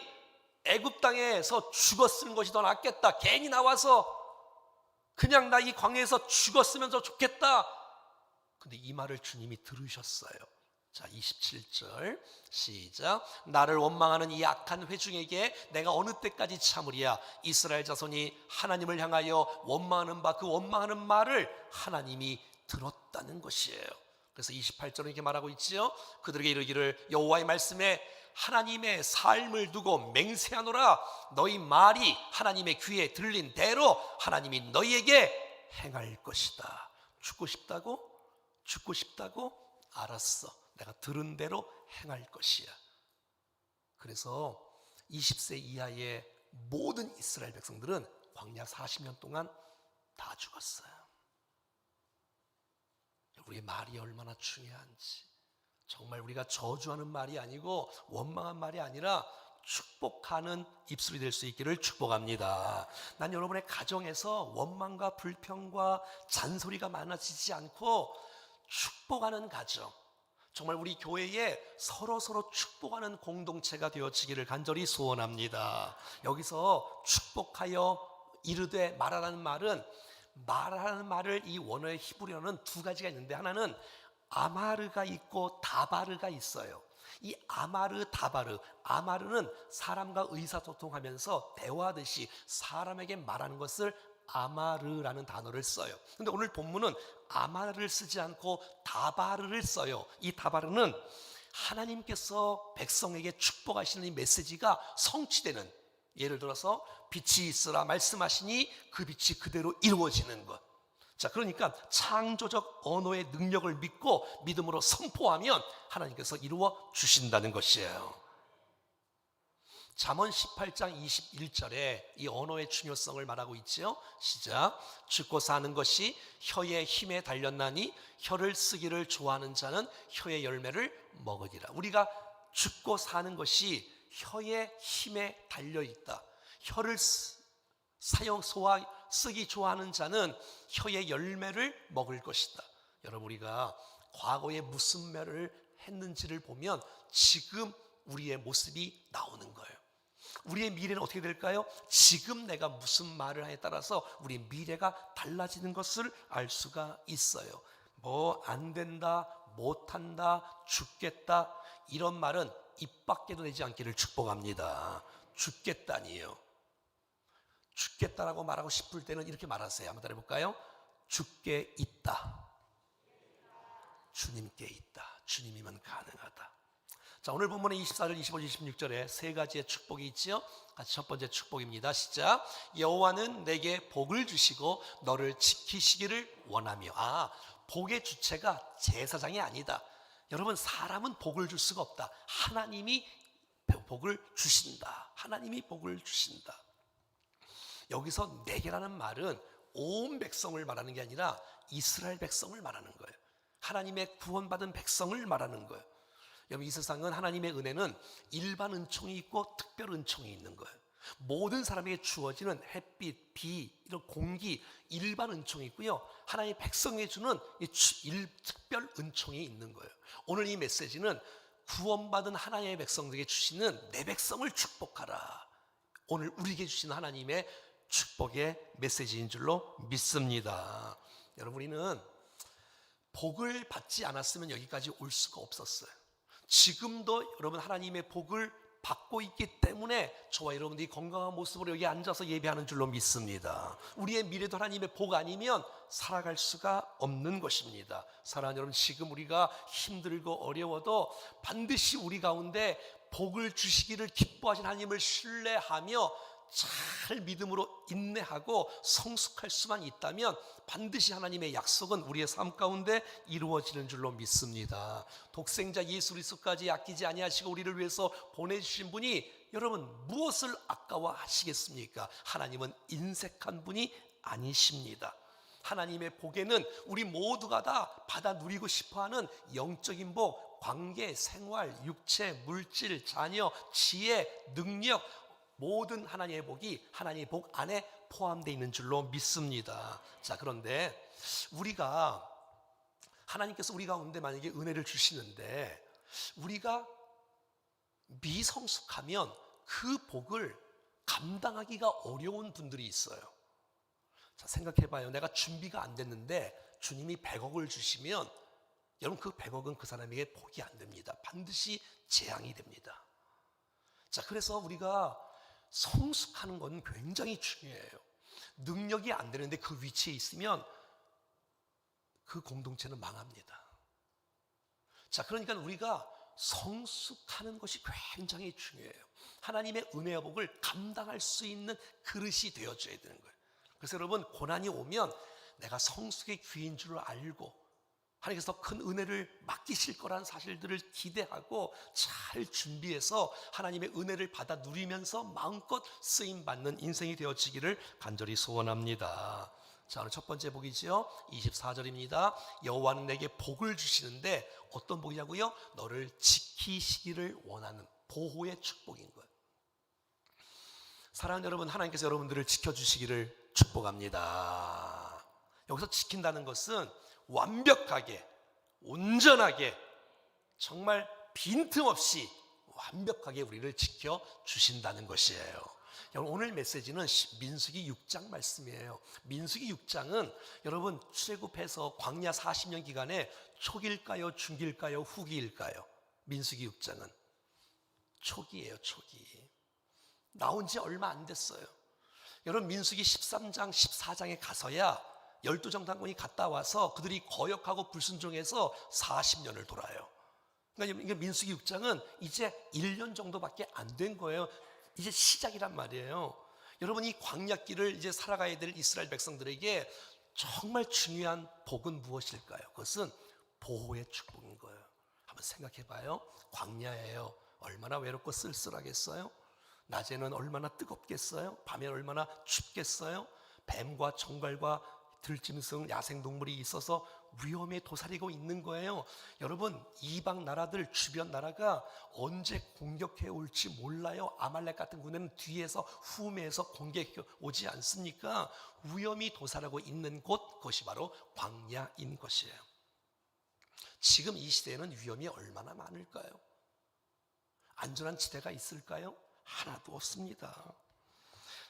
애굽 땅에서 죽었으면 것이 더 낫겠다. 괜히 나와서 그냥 나 이 광야에서 죽었으면 더 좋겠다. 근데 이 말을 주님이 들으셨어요. 자, 27절 시작. 나를 원망하는 이 악한 회중에게 내가 어느 때까지 참으리야. 이스라엘 자손이 하나님을 향하여 원망하는 바 그 원망하는 말을 하나님이 들었다는 것이에요. 그래서 28절은 이렇게 말하고 있지요. 그들에게 이르기를 여호와의 말씀에 하나님의 삶을 두고 맹세하노라. 너희 말이 하나님의 귀에 들린 대로 하나님이 너희에게 행할 것이다. 죽고 싶다고? 죽고 싶다고? 알았어. 내가 들은 대로 행할 것이야. 그래서 20세 이하의 모든 이스라엘 백성들은 광야 40년 동안 다 죽었어요. 우리의 말이 얼마나 중요한지, 정말 우리가 저주하는 말이 아니고 원망한 말이 아니라 축복하는 입술이 될 수 있기를 축복합니다. 난 여러분의 가정에서 원망과 불평과 잔소리가 많아지지 않고 축복하는 가정, 정말 우리 교회에 서로 축복하는 공동체가 되어지기를 간절히 소원합니다. 여기서 축복하여 이르되 말하라는 말을 이 원어의 히브리어는 두 가지가 있는데, 하나는 아마르가 있고 다바르가 있어요. 이 아마르, 다바르, 아마르는 사람과 의사소통하면서 대화하듯이 사람에게 말하는 것을 아마르라는 단어를 써요. 근데 오늘 본문은 아마르를 쓰지 않고 다바르를 써요. 이 다바르는 하나님께서 백성에게 축복하시는 이 메시지가 성취되는, 예를 들어서 빛이 있으라 말씀하시니 그 빛이 그대로 이루어지는 것. 자, 그러니까 창조적 언어의 능력을 믿고 믿음으로 선포하면 하나님께서 이루어 주신다는 것이에요. 잠언 18장 21절에 이 언어의 중요성을 말하고 있죠. 시작. 죽고 사는 것이 혀의 힘에 달렸나니 혀를 쓰기를 좋아하는 자는 혀의 열매를 먹으리라. 우리가 죽고 사는 것이 혀의 힘에 달려 있다. 혀를 쓰기 좋아하는 자는 혀의 열매를 먹을 것이다. 여러분, 우리가 과거에 무슨 말을 했는지를 보면 지금 우리의 모습이 나오는 거예요. 우리의 미래는 어떻게 될까요? 지금 내가 무슨 말을 하에 따라서 우리 미래가 달라지는 것을 알 수가 있어요. 뭐 안 된다, 못한다, 죽겠다, 이런 말은 입 밖에도 내지 않기를 축복합니다. 죽겠다니요. 죽겠다라고 말하고 싶을 때는 이렇게 말하세요. 한번 따라해볼까요? 죽게 있다. 주님께 있다. 주님이면 가능하다. 자, 오늘 본문의 24절, 25절, 26절에 세 가지의 축복이 있죠. 같이 첫 번째 축복입니다. 시작. 여호와는 내게 복을 주시고 너를 지키시기를 원하며. 복의 주체가 제사장이 아니다. 여러분, 사람은 복을 줄 수가 없다. 하나님이 복을 주신다. 하나님이 복을 주신다. 여기서 내게라는 말은 온 백성을 말하는 게 아니라 이스라엘 백성을 말하는 거예요. 하나님의 구원받은 백성을 말하는 거예요. 여러분, 이 세상은 하나님의 은혜는 일반 은총이 있고 특별 은총이 있는 거예요. 모든 사람에게 주어지는 햇빛, 비, 이런 공기, 일반 은총이 있고요. 하나님의 백성에게 주는 특별 은총이 있는 거예요. 오늘 이 메시지는 구원받은 하나님의 백성들에게 주시는 내 백성을 축복하라. 오늘 우리에게 주시는 하나님의 축복의 메시지인 줄로 믿습니다. 여러분, 우리는 복을 받지 않았으면 여기까지 올 수가 없었어요. 지금도 여러분 하나님의 복을 받고 있기 때문에 저와 여러분들이 건강한 모습으로 여기 앉아서 예배하는 줄로 믿습니다. 우리의 미래도 하나님의 복 아니면 살아갈 수가 없는 것입니다. 사랑하는 여러분, 지금 우리가 힘들고 어려워도 반드시 우리 가운데 복을 주시기를 기뻐하신 하나님을 신뢰하며 잘 믿음으로 인내하고 성숙할 수만 있다면 반드시 하나님의 약속은 우리의 삶 가운데 이루어지는 줄로 믿습니다. 독생자 예수 그리스도까지 아끼지 아니하시고 우리를 위해서 보내주신 분이 여러분 무엇을 아까워하시겠습니까? 하나님은 인색한 분이 아니십니다. 하나님의 복에는 우리 모두가 다 받아 누리고 싶어하는 영적인 복, 관계, 생활, 육체, 물질, 자녀, 지혜, 능력, 모든 하나님의 복이 하나님의 복 안에 포함되어 있는 줄로 믿습니다. 자, 그런데 하나님께서 우리 가운데 만약에 은혜를 주시는데 우리가 미성숙하면 그 복을 감당하기가 어려운 분들이 있어요. 자, 생각해봐요. 내가 준비가 안 됐는데 주님이 100억을 주시면 여러분 그 100억은 그 사람에게 복이 안 됩니다. 반드시 재앙이 됩니다. 자, 그래서 우리가 성숙하는 건 굉장히 중요해요. 능력이 안 되는데 그 위치에 있으면 그 공동체는 망합니다. 자, 그러니까 우리가 성숙하는 것이 굉장히 중요해요. 하나님의 은혜와 복을 감당할 수 있는 그릇이 되어줘야 되는 거예요. 그래서 여러분, 고난이 오면 내가 성숙의 귀인 줄을 알고 하나님께서 큰 은혜를 맡기실 거라는 사실들을 기대하고 잘 준비해서 하나님의 은혜를 받아 누리면서 마음껏 쓰임받는 인생이 되어지기를 간절히 소원합니다. 자, 오늘 첫 번째 복이죠. 24절입니다. 여호와는 내게 복을 주시는데 어떤 복이냐고요? 너를 지키시기를 원하는 보호의 축복인 거예요. 사랑하는 여러분, 하나님께서 여러분들을 지켜주시기를 축복합니다. 여기서 지킨다는 것은 완벽하게 온전하게 정말 빈틈없이 완벽하게 우리를 지켜주신다는 것이에요. 여러분, 오늘 메시지는 민수기 6장 말씀이에요. 민수기 6장은 여러분 출애굽해서 광야 40년 기간에 초기일까요? 중기일까요? 후기일까요? 민수기 6장은 초기예요. 초기. 나온 지 얼마 안 됐어요. 여러분, 민수기 13장 14장에 가서야 12정 당군이 갔다 와서 그들이 거역하고 불순종해서 40년을 돌아요. 그러니까 민수기 6장은 이제 1년 정도밖에 안 된 거예요. 이제 시작이란 말이에요. 여러분, 이 광야길을 이제 살아가야 될 이스라엘 백성들에게 정말 중요한 복은 무엇일까요? 그것은 보호의 축복인 거예요. 한번 생각해 봐요. 광야예요. 얼마나 외롭고 쓸쓸하겠어요? 낮에는 얼마나 뜨겁겠어요? 밤에 얼마나 춥겠어요? 뱀과 정갈과 들짐승, 야생동물이 있어서 위험에 도사리고 있는 거예요. 여러분, 이방 나라들, 주변 나라가 언제 공격해 올지 몰라요. 아말렉 같은 군대는 뒤에서 후메에서 공격해 오지 않습니까? 위험이 도사리고 있는 곳, 그것이 바로 광야인 것이에요. 지금 이 시대에는 위험이 얼마나 많을까요? 안전한 지대가 있을까요? 하나도 없습니다.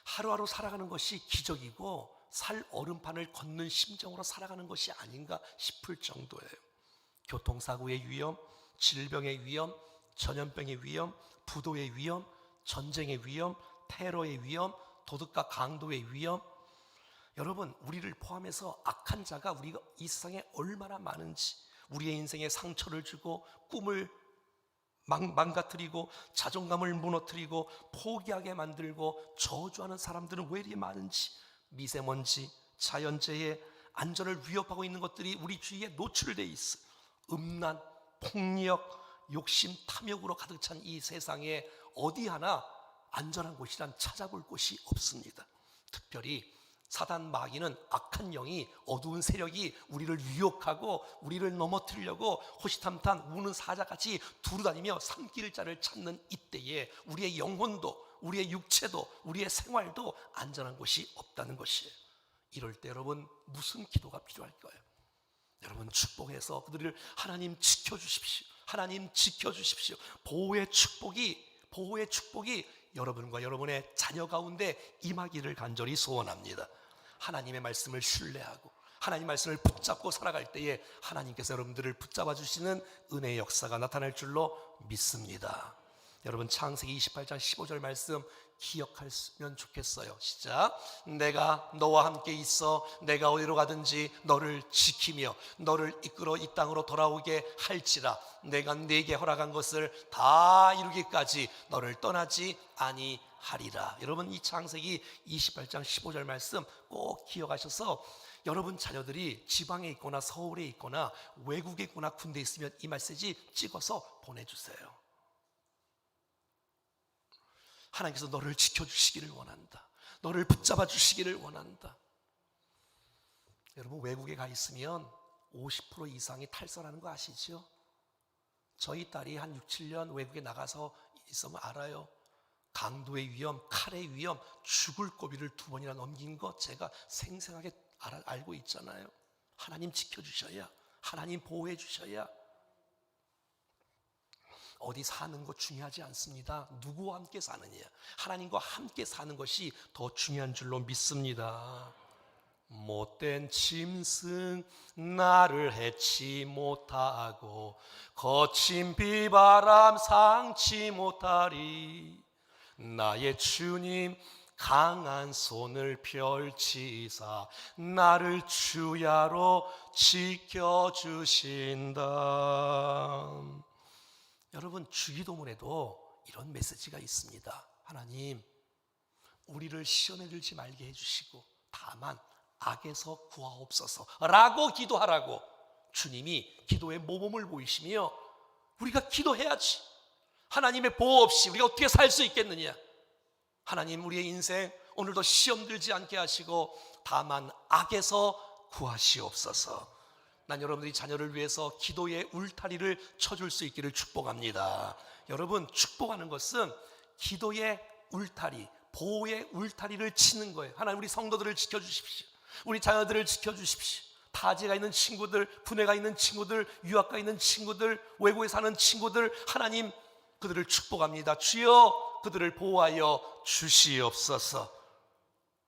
하루하루 살아가는 것이 기적이고 살 얼음판을 걷는 심정으로 살아가는 것이 아닌가 싶을 정도예요. 교통사고의 위험, 질병의 위험, 전염병의 위험, 부도의 위험, 전쟁의 위험, 테러의 위험, 도둑과 강도의 위험. 여러분, 우리를 포함해서 악한 자가 우리가 이 세상에 얼마나 많은지, 우리의 인생에 상처를 주고 꿈을 망가뜨리고 자존감을 무너뜨리고 포기하게 만들고 저주하는 사람들은 왜 이리 많은지, 미세먼지, 자연재해, 안전을 위협하고 있는 것들이 우리 주위에 노출되어 있어. 음란, 폭력, 욕심, 탐욕으로 가득 찬 이 세상에 어디 하나 안전한 곳이란 찾아볼 곳이 없습니다. 특별히 사단 마귀는, 악한 영이, 어두운 세력이 우리를 유혹하고 우리를 넘어뜨리려고 호시탐탐 우는 사자같이 두루다니며 삼킬 자를 찾는 이때에 우리의 영혼도, 우리의 육체도, 우리의 생활도 안전한 곳이 없다는 것이에요. 이럴 때 여러분, 무슨 기도가 필요할까요? 여러분, 축복해서 그들을 하나님 지켜주십시오. 하나님 지켜주십시오. 보호의 축복이 여러분과 여러분의 자녀 가운데 임하기를 간절히 소원합니다. 하나님의 말씀을 신뢰하고 하나님 말씀을 붙잡고 살아갈 때에 하나님께서 여러분들을 붙잡아 주시는 은혜의 역사가 나타날 줄로 믿습니다. 여러분, 창세기 28장 15절 말씀 기억하시면 좋겠어요. 시작. 내가 너와 함께 있어 내가 어디로 가든지 너를 지키며 너를 이끌어 이 땅으로 돌아오게 할지라. 내가 네게 허락한 것을 다 이루기까지 너를 떠나지 아니하리라. 여러분, 이 창세기 28장 15절 말씀 꼭 기억하셔서 여러분 자녀들이 지방에 있거나 서울에 있거나 외국에 있거나 군대에 있으면 이 메시지 찍어서 보내주세요. 하나님께서 너를 지켜주시기를 원한다. 너를 붙잡아 주시기를 원한다. 여러분, 외국에 가 있으면 50% 이상이 탈선하는 거 아시죠? 저희 딸이 한 6, 7년 외국에 나가서 있으면 알아요. 강도의 위험, 칼의 위험, 죽을 고비를 2번이나 넘긴 거 제가 생생하게 알고 있잖아요. 하나님 지켜주셔야, 하나님 보호해 주셔야. 어디 사는 거 중요하지 않습니다. 누구와 함께 사느냐, 하나님과 함께 사는 것이 더 중요한 줄로 믿습니다. 못된 짐승 나를 해치 못하고 거친 비바람 상치 못하리. 나의 주님 강한 손을 펼치사 나를 주야로 지켜주신다. 여러분, 주기도문에도 이런 메시지가 있습니다. 하나님, 우리를 시험에 들지 말게 해주시고 다만 악에서 구하옵소서 라고 기도하라고 주님이 기도의 모범을 보이시며, 우리가 기도해야지. 하나님의 보호 없이 우리가 어떻게 살 수 있겠느냐. 하나님, 우리의 인생 오늘도 시험 들지 않게 하시고 다만 악에서 구하시옵소서. 난 여러분들이 자녀를 위해서 기도의 울타리를 쳐줄 수 있기를 축복합니다. 여러분, 축복하는 것은 기도의 울타리, 보호의 울타리를 치는 거예요. 하나님, 우리 성도들을 지켜주십시오. 우리 자녀들을 지켜주십시오. 타지가 있는 친구들, 분해가 있는 친구들, 유학가 있는 친구들, 외국에 사는 친구들, 하나님 그들을 축복합니다. 주여 그들을 보호하여 주시옵소서.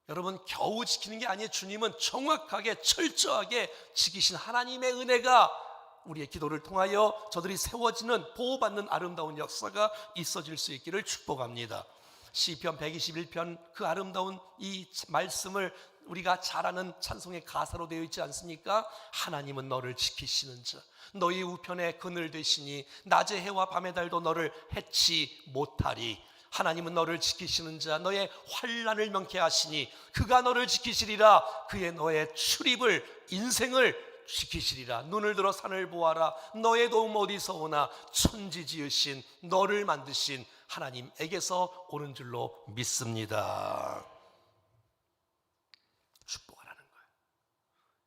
여러분, 겨우 지키는 게 아니에요. 주님은 정확하게 철저하게 지키신 하나님의 은혜가 우리의 기도를 통하여 저들이 세워지는, 보호받는 아름다운 역사가 있어질 수 있기를 축복합니다. 시편 121편 그 아름다운 이 말씀을 우리가 잘 아는 찬송의 가사로 되어 있지 않습니까? 하나님은 너를 지키시는 자, 너희 우편에 그늘 되시니 낮의 해와 밤의 달도 너를 해치 못하리. 하나님은 너를 지키시는 자, 너의 환난을 명쾌하시니 그가 너를 지키시리라. 그의 너의 출입을, 인생을 지키시리라. 눈을 들어 산을 보아라. 너의 도움 어디서 오나? 천지 지으신 너를 만드신 하나님에게서 오는 줄로 믿습니다. 축복하라는 거예요.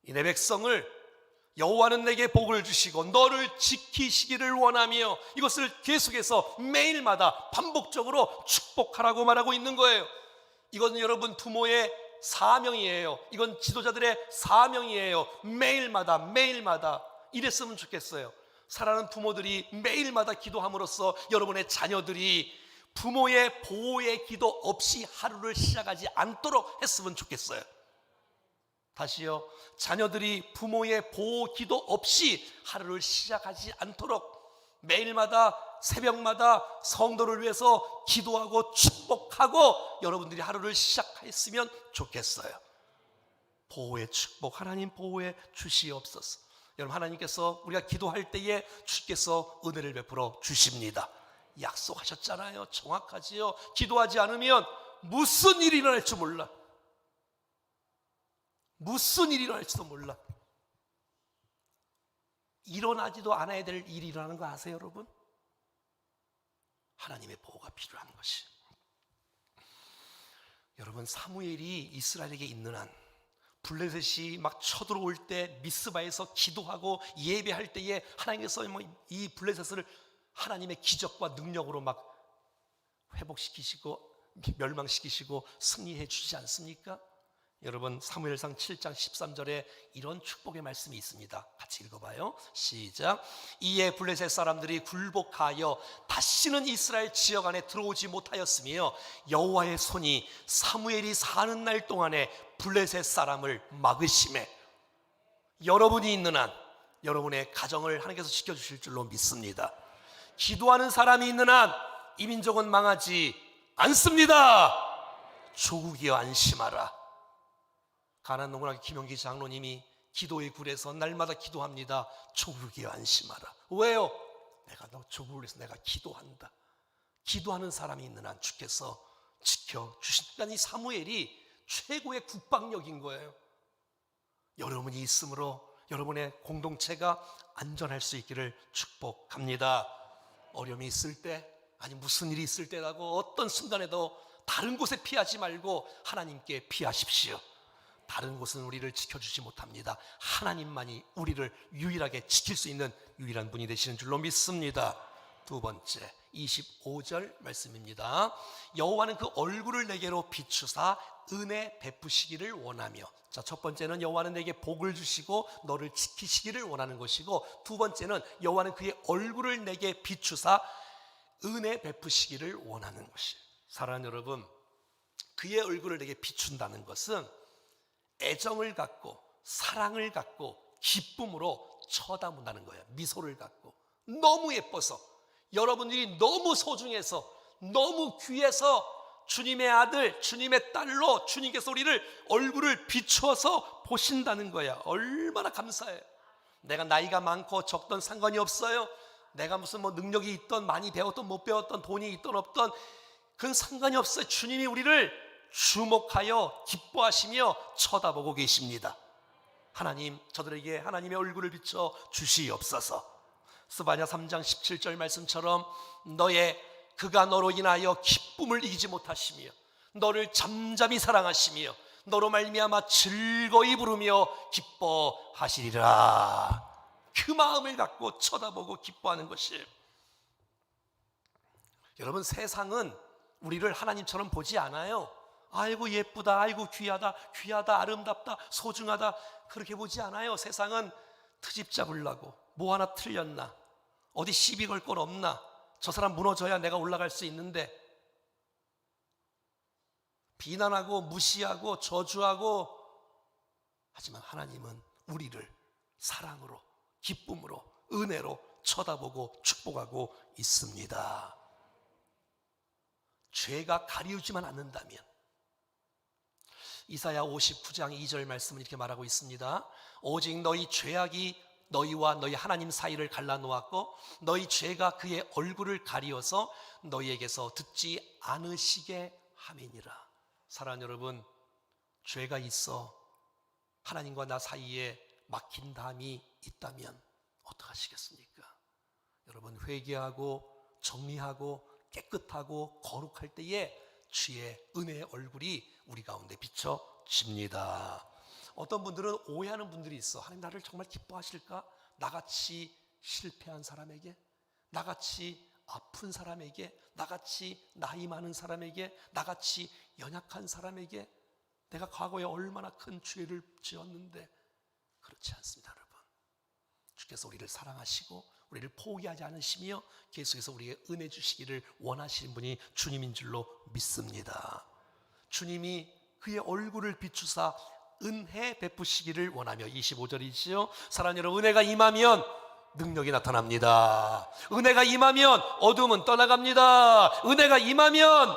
이 내 백성을 여호와는 내게 복을 주시고 너를 지키시기를 원하며, 이것을 계속해서 매일마다 반복적으로 축복하라고 말하고 있는 거예요. 이건 여러분 부모의 사명이에요. 이건 지도자들의 사명이에요. 매일마다 이랬으면 좋겠어요. 사랑하는 부모들이 매일마다 기도함으로써 여러분의 자녀들이 부모의 보호의 기도 없이 하루를 시작하지 않도록 했으면 좋겠어요. 다시요, 자녀들이 부모의 보호 기도 없이 하루를 시작하지 않도록 매일마다 새벽마다 성도를 위해서 기도하고 축복하고 여러분들이 하루를 시작했으면 좋겠어요. 보호의 축복, 하나님 보호해 주시옵소서. 여러분, 하나님께서 우리가 기도할 때에 주께서 은혜를 베풀어 주십니다. 약속하셨잖아요. 정확하지요. 기도하지 않으면 무슨 일이 일어날지 몰라. 무슨 일이 일어날지도 몰라. 일어나지도 않아야 될 일이 일어나는 거 아세요, 여러분? 하나님의 보호가 필요한 것이. 여러분, 사무엘이 이스라엘에게 있는 한, 블레셋이 막 쳐들어올 때 미스바에서 기도하고 예배할 때에 하나님께서 이 블레셋을 하나님의 기적과 능력으로 막 회복시키시고 멸망시키시고 승리해 주시지 않습니까? 여러분, 사무엘상 7장 13절에 이런 축복의 말씀이 있습니다. 같이 읽어봐요. 시작. 이에 블레셋 사람들이 굴복하여 다시는 이스라엘 지역 안에 들어오지 못하였으며 여호와의 손이 사무엘이 사는 날 동안에 블레셋 사람을 막으시매. 여러분이 있는 한 여러분의 가정을 하나님께서 지켜주실 줄로 믿습니다. 기도하는 사람이 있는 한 이 민족은 망하지 않습니다. 조국이여 안심하라. 가나안 농구학교 김용기 장로님이 기도의 굴에서 날마다 기도합니다. 조국이여 안심하라. 왜요? 내가 너 조국을 위해서 내가 기도한다. 기도하는 사람이 있는 한 주께서 지켜주신다. 이 사무엘이 최고의 국방력인 거예요. 여러분이 있으므로 여러분의 공동체가 안전할 수 있기를 축복합니다. 어려움이 있을 때, 아니 무슨 일이 있을 때라고 어떤 순간에도 다른 곳에 피하지 말고 하나님께 피하십시오. 다른 곳은 우리를 지켜주지 못합니다. 하나님만이 우리를 유일하게 지킬 수 있는 유일한 분이 되시는 줄로 믿습니다. 두 번째, 25절 말씀입니다. 여호와는 그 얼굴을 내게로 비추사 은혜 베푸시기를 원하며. 자, 첫 번째는 여호와는 내게 복을 주시고 너를 지키시기를 원하는 것이고, 두 번째는 여호와는 그의 얼굴을 내게 비추사 은혜 베푸시기를 원하는 것이에요. 사랑하는 여러분, 그의 얼굴을 내게 비춘다는 것은 애정을 갖고 사랑을 갖고 기쁨으로 쳐다본다는 거예요. 미소를 갖고 너무 예뻐서, 여러분들이 너무 소중해서, 너무 귀해서 주님의 아들, 주님의 딸로 주님께서 우리를 얼굴을 비추어서 보신다는 거야. 얼마나 감사해요. 내가 나이가 많고 적던 상관이 없어요. 내가 무슨 능력이 있던 많이 배웠던 못 배웠던 돈이 있던 없던 그건 상관이 없어요. 주님이 우리를 주목하여 기뻐하시며 쳐다보고 계십니다. 하나님, 저들에게 하나님의 얼굴을 비춰 주시옵소서. 스바냐 3장 17절 말씀처럼 그가 너로 인하여 기쁨을 이기지 못하시며 너를 잠잠히 사랑하시며 너로 말미암아 즐거이 부르며 기뻐하시리라. 그 마음을 갖고 쳐다보고 기뻐하는 것이. 여러분, 세상은 우리를 하나님처럼 보지 않아요. 아이고 예쁘다, 아이고 귀하다, 귀하다, 아름답다, 소중하다, 그렇게 보지 않아요. 세상은 트집 잡으려고 뭐 하나 틀렸나, 어디 시비 걸 건 없나, 저 사람 무너져야 내가 올라갈 수 있는데, 비난하고 무시하고 저주하고. 하지만 하나님은 우리를 사랑으로, 기쁨으로, 은혜로 쳐다보고 축복하고 있습니다. 죄가 가리우지만 않는다면, 이사야 59장 2절 말씀은 이렇게 말하고 있습니다. 오직 너희 죄악이 너희와 너희 하나님 사이를 갈라놓았고 너희 죄가 그의 얼굴을 가리어서 너희에게서 듣지 않으시게 함이니라. 사랑하는 여러분, 죄가 있어 하나님과 나 사이에 막힌 담이 있다면 어떡하시겠습니까? 여러분, 회개하고 정리하고 깨끗하고 거룩할 때에 주의 은혜의 얼굴이 우리 가운데 비춰집니다. 어떤 분들은 오해하는 분들이 있어. 하나님 나를 정말 기뻐하실까? 나같이 실패한 사람에게, 나같이 아픈 사람에게, 나같이 나이 많은 사람에게, 나같이 연약한 사람에게 내가 과거에 얼마나 큰 죄를 지었는데. 그렇지 않습니다, 여러분. 주께서 우리를 사랑하시고 우리를 포기하지 않으시며 계속해서 우리에게 은혜 주시기를 원하시는 분이 주님인 줄로 믿습니다. 주님이 그의 얼굴을 비추사 은혜 베푸시기를 원하며. 25절이지요. 사랑하는 여러분, 은혜가 임하면 능력이 나타납니다. 은혜가 임하면 어둠은 떠나갑니다. 은혜가 임하면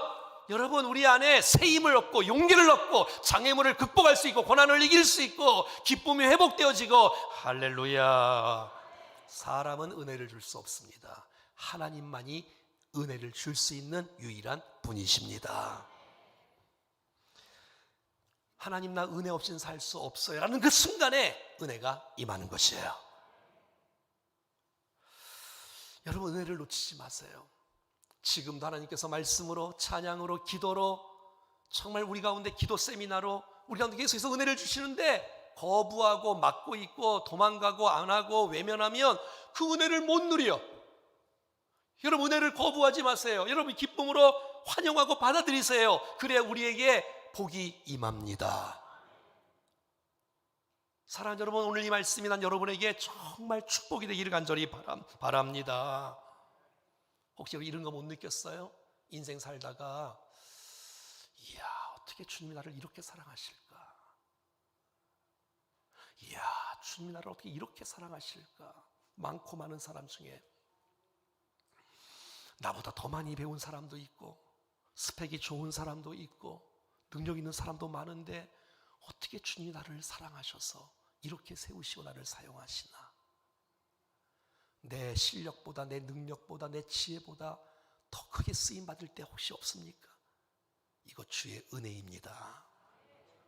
여러분, 우리 안에 새 힘을 얻고 용기를 얻고 장애물을 극복할 수 있고 고난을 이길 수 있고 기쁨이 회복되어지고. 할렐루야. 사람은 은혜를 줄 수 없습니다. 하나님만이 은혜를 줄 수 있는 유일한 분이십니다. 하나님 나 은혜 없이는 살 수 없어요 라는 그 순간에 은혜가 임하는 것이에요. 여러분, 은혜를 놓치지 마세요. 지금도 하나님께서 말씀으로, 찬양으로, 기도로, 정말 우리 가운데 기도 세미나로 우리 가운데 계속해서 은혜를 주시는데 거부하고 막고 있고 도망가고 안 하고 외면하면 그 은혜를 못 누려. 여러분, 은혜를 거부하지 마세요. 여러분, 기쁨으로 환영하고 받아들이세요. 그래야 우리에게 복이 임합니다. 사랑하는 여러분, 오늘 이 말씀이 난 여러분에게 정말 축복이 되기를 간절히 바랍니다. 혹시 이런 거 못 느꼈어요? 인생 살다가 이야, 어떻게 주님이 나를 이렇게 사랑하실까? 이야, 주님이 나를 어떻게 이렇게 사랑하실까? 많고 많은 사람 중에 나보다 더 많이 배운 사람도 있고 스펙이 좋은 사람도 있고 능력 있는 사람도 많은데 어떻게 주님이 나를 사랑하셔서 이렇게 세우시고 나를 사용하시나? 내 실력보다, 내 능력보다, 내 지혜보다 더 크게 쓰임받을 때 혹시 없습니까? 이거 주의 은혜입니다.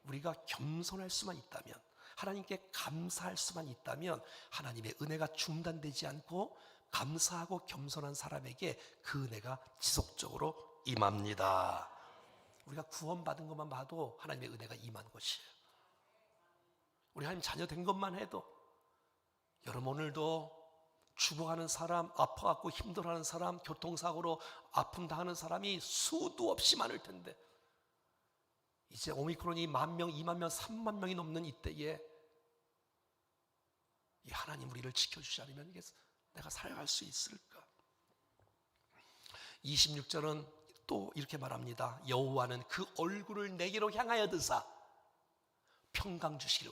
우리가 겸손할 수만 있다면, 하나님께 감사할 수만 있다면 하나님의 은혜가 중단되지 않고 감사하고 겸손한 사람에게 그 은혜가 지속적으로 임합니다. 우리가 구원받은 것만 봐도 하나님의 은혜가 임한 것이에요. 우리 하나님 자녀 된 것만 해도, 여러분 오늘도 죽어가는 사람, 아파갖고 힘들어하는 사람, 교통사고로 아픔 당하는 사람이 수도 없이 많을 텐데, 이제 오미크론이 10,000명, 20,000명, 30,000명이 넘는 이때에 이 하나님 우리를 지켜주지 않으면 이게 내가 살아갈 수 있을까? 26절은 또 이렇게 말합니다. 여호와는 그 얼굴을 내게로 향하여 드사 평강 주시기를,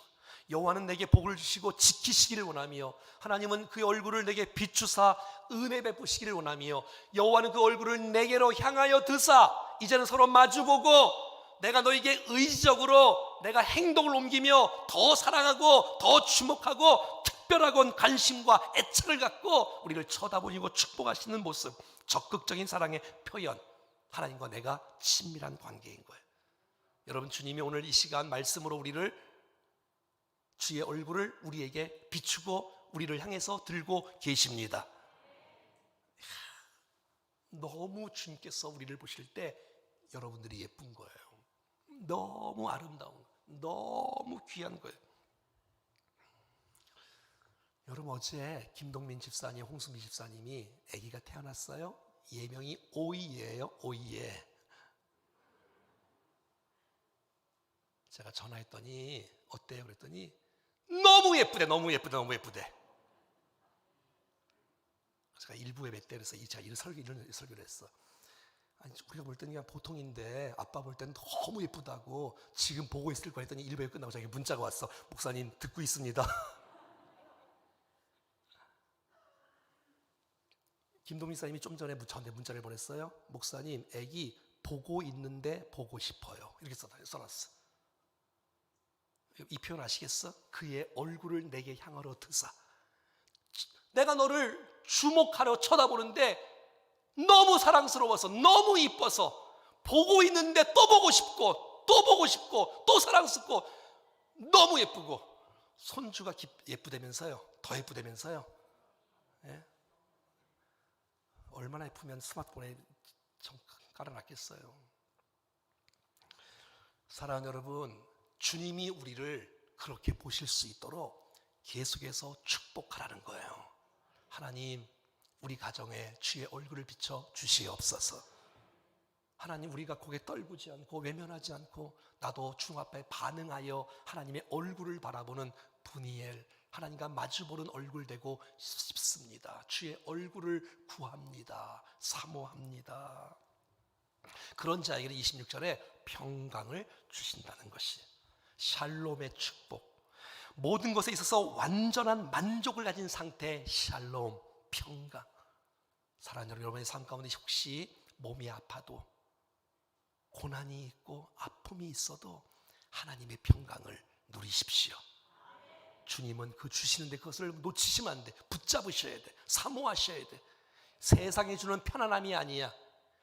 여호와는 내게 복을 주시고 지키시기를 원하며, 하나님은 그 얼굴을 내게 비추사 은혜 베푸시기를 원하며, 여호와는 그 얼굴을 내게로 향하여 드사, 이제는 서로 마주보고 내가 너에게 의지적으로 내가 행동을 옮기며 더 사랑하고 더 주목하고 특별한 관심과 애착을 갖고 우리를 쳐다보고 축복하시는 모습, 적극적인 사랑의 표현, 하나님과 내가 친밀한 관계인 거예요. 여러분, 주님이 오늘 이 시간 말씀으로 우리를, 주의 얼굴을 우리에게 비추고 우리를 향해서 들고 계십니다. 너무 주님께서 우리를 보실 때 여러분들이 예쁜 거예요. 너무 아름다운 거예요. 너무 귀한 거예요. 여러분, 어제 김동민 집사님, 홍수미 집사님이 아기가 태어났어요. 예명이 오이예요. 오이예. 제가 전화했더니 어때요? 그랬더니 너무 예쁘대, 너무 예쁘대, 너무 예쁘대. 제가 일부에 몇 대 그래서 제가 이런 설교를 했어. 아니, 우리가 볼 때는 그냥 보통인데 아빠 볼 때는 너무 예쁘다고 지금 보고 있을 거 했더니 1부에 끝나고 자기 문자가 왔어. 목사님 듣고 있습니다. 김동민 사님이 좀 전에 저한테 문자를 보냈어요. 목사님, 애기 보고 있는데 보고 싶어요. 이렇게 써놨어. 이 표현 아시겠어? 그의 얼굴을 내게 향하러 드사. 내가 너를 주목하려 쳐다보는데 너무 사랑스러워서, 너무 이뻐서 보고 있는데 또 보고 싶고 또 보고 싶고 또 사랑스럽고 너무 예쁘고 손주가 예쁘다면서요. 더 예쁘다면서요. 예? 얼마나 예쁘면 스마트폰에 깔아놨겠어요. 사랑하는 여러분, 주님이 우리를 그렇게 보실 수 있도록 계속해서 축복하라는 거예요. 하나님, 우리 가정에 주의 얼굴을 비춰 주시옵소서. 하나님, 우리가 고개 떨구지 않고 외면하지 않고 나도 주님 앞에 반응하여 하나님의 얼굴을 바라보는 분이엘, 하나님과 마주보는 얼굴 되고 싶습니다. 주의 얼굴을 구합니다. 사모합니다. 그런 자에게는 26절에 평강을 주신다는 것이 샬롬의 축복, 모든 것에 있어서 완전한 만족을 가진 상태, 샬롬, 평강. 사랑하는 여러분의 삶 가운데 혹시 몸이 아파도 고난이 있고 아픔이 있어도 하나님의 평강을 누리십시오. 주님은 그 주시는데 그것을 놓치시면 안 돼. 붙잡으셔야 돼. 사모하셔야 돼. 세상에 주는 편안함이 아니야.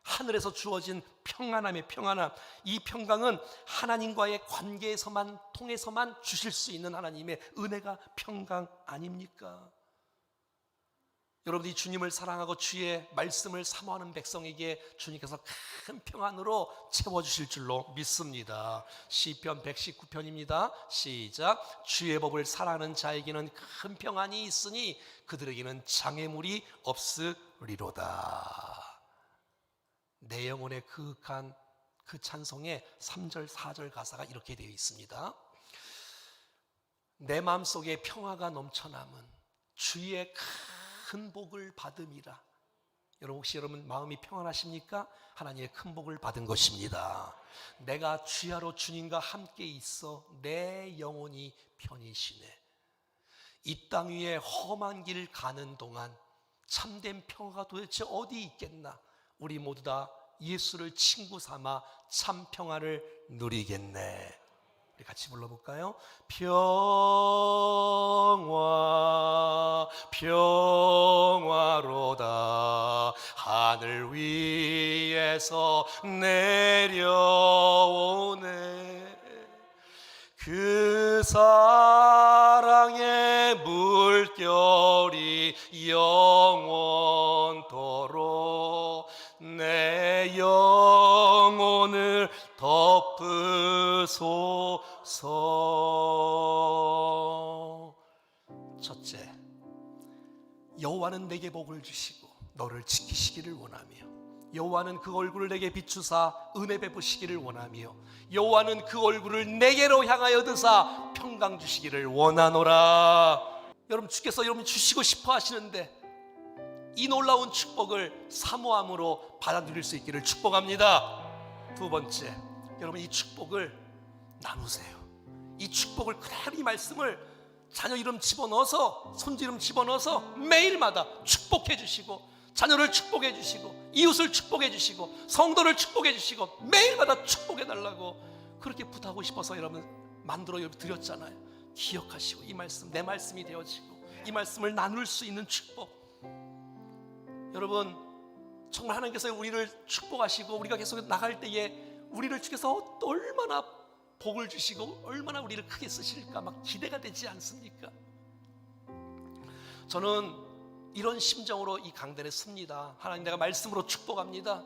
하늘에서 주어진 평안함의 평안함. 이 평강은 하나님과의 관계에서만 통해서만 주실 수 있는 하나님의 은혜가 평강 아닙니까? 여러분이 주님을 사랑하고 주의 말씀을 사모하는 백성에게 주님께서 큰 평안으로 채워주실 줄로 믿습니다. 시편 119편입니다. 시작. 주의 법을 사랑하는 자에게는 큰 평안이 있으니 그들에게는 장애물이 없으리로다. 내 영혼의 그윽한 그 찬송의 3절 4절 가사가 이렇게 되어 있습니다. 내 마음속에 평화가 넘쳐남은 주의 큰 복을 받음이라. 여러분, 혹시 여러분 마음이 평안하십니까? 하나님의 큰 복을 받은 것입니다. 내가 주야로 주님과 함께 있어 내 영혼이 편히 쉬네. 이 땅 위에 험한 길 가는 동안 참된 평화가 도대체 어디 있겠나? 우리 모두 다 예수를 친구 삼아 참 평화를 누리겠네. 우리 같이 불러볼까요? 평화 평화로다 하늘 위에서 내려오네. 그 사랑의 물결이 영원토록 내 영혼을 덮으소서. 첫째, 여호와는 내게 복을 주시고 너를 지키시기를 원하며, 여호와는 그 얼굴을 내게 비추사 은혜 베푸시기를 원하며, 여호와는 그 얼굴을 내게로 향하여 드사 평강 주시기를 원하노라. 여러분, 주께서 여러분 주시고 싶어 하시는데 이 놀라운 축복을 사모함으로 받아 누릴 수 있기를 축복합니다. 두 번째, 여러분 이 축복을 나누세요. 이 축복을 그대로, 이 말씀을 자녀 이름 집어넣어서, 손주 이름 집어넣어서 매일마다 축복해 주시고, 자녀를 축복해 주시고, 이웃을 축복해 주시고, 성도를 축복해 주시고, 매일마다 축복해 달라고 그렇게 부탁하고 싶어서 여러분 만들어 드렸잖아요. 기억하시고 이 말씀 내 말씀이 되어지고 이 말씀을 나눌 수 있는 축복. 여러분, 정말 하나님께서 우리를 축복하시고 우리가 계속 나갈 때에 우리를 주께서 얼마나 복을 주시고 얼마나 우리를 크게 쓰실까 막 기대가 되지 않습니까? 저는 이런 심정으로 이 강단에 섭니다. 하나님, 내가 말씀으로 축복합니다.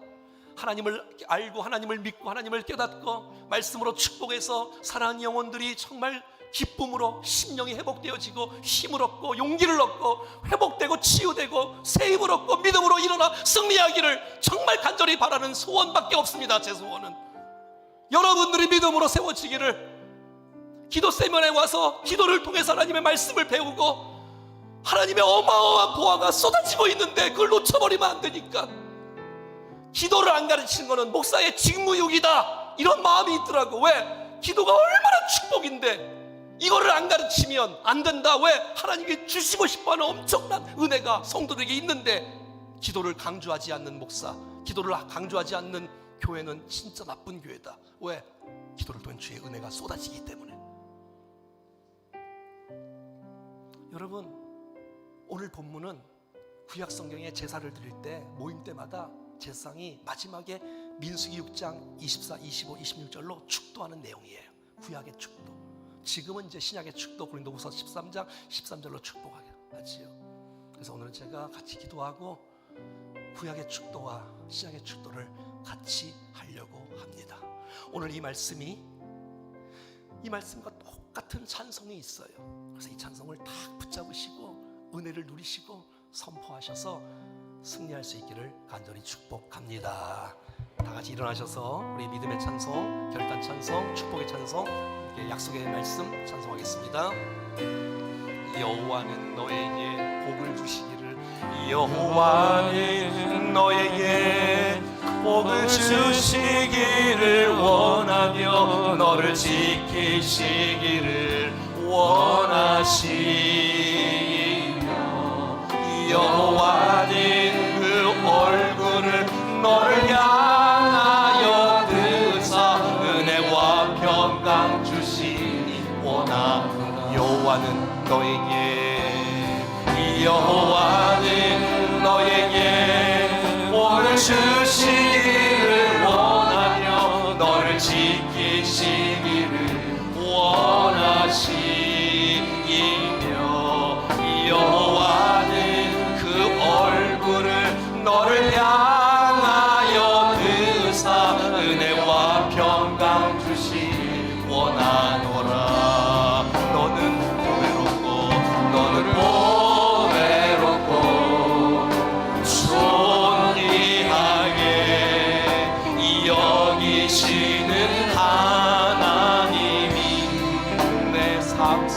하나님을 알고 하나님을 믿고 하나님을 깨닫고 말씀으로 축복해서 사랑하는 영혼들이 정말 기쁨으로 심령이 회복되어지고 힘을 얻고 용기를 얻고 회복되고 치유되고 새 힘을 얻고 믿음으로 일어나 승리하기를 정말 간절히 바라는 소원밖에 없습니다. 제 소원은 여러분들이 믿음으로 세워지기를, 기도 세미나에 와서 기도를 통해서 하나님의 말씀을 배우고 하나님의 어마어마한 보화가 쏟아지고 있는데 그걸 놓쳐버리면 안 되니까 기도를 안 가르치는 것은 목사의 직무유기다 이런 마음이 있더라고. 왜? 기도가 얼마나 축복인데 이거를 안 가르치면 안 된다. 왜? 하나님이 주시고 싶어하는 엄청난 은혜가 성도들에게 있는데 기도를 강조하지 않는 목사, 기도를 강조하지 않는 교회는 진짜 나쁜 교회다. 왜? 기도를 통한 주의 은혜가 쏟아지기 때문에. 여러분, 오늘 본문은 구약 성경에 제사를 드릴 때 모임 때마다 제사상이 마지막에 민수기 6장 24, 25, 26절로 축도하는 내용이에요. 구약의 축도. 지금은 이제 신약의 축도 고린도후서 13장 13절로 축복하지요. 그래서 오늘은 제가 같이 기도하고 구약의 축도와 신약의 축도를 같이 하려고 합니다. 오늘 이 말씀과 똑같은 찬송이 있어요. 그래서 이 찬송을 딱 붙잡으시고 은혜를 누리시고 선포하셔서 승리할 수 있기를 간절히 축복합니다. 다 같이 일어나셔서 우리 믿음의 찬송, 결단 찬송, 축복의 찬송, 약속의 말씀 찬송하겠습니다. 여호와는 너에게 복을 주시기를, 여호와는 너에게 복을 주시기를 원하며 너를 지키시기를 원하시며 여호와는 그 얼굴을 너를 향하여 드사 은혜와 평강 주시니 원하노라. 여호와는 너에게 복을 주시기를 원하며 너를 지키시기를 원하시며 여호와는 그 얼굴을 너를 향하여 드사 은혜와 평강 주시기를 원하노라. 너는 보배롭고 존귀하게 여기시는 하나님이 내 삶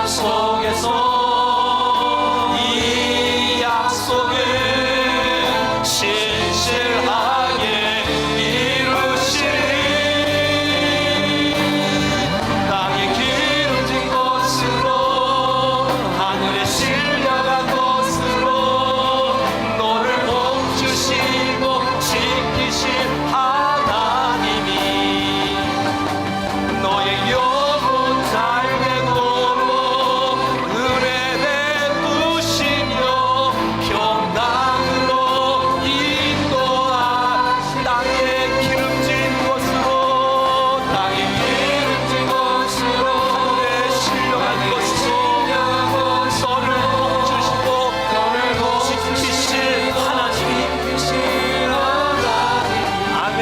속에서 이 약속을 신실하게 이루시리. 땅에 기름진 곳으로 하늘에 실려간 곳으로 너를 복주시고 지키실 하나님이 너의 영혼 잘되도록 은혜 베푸시며 평강으로 인도하시. 땅에 기름진 곳으로 하늘에 실려간 곳으로 너를 복주시고 지키실 하나님이 아멘.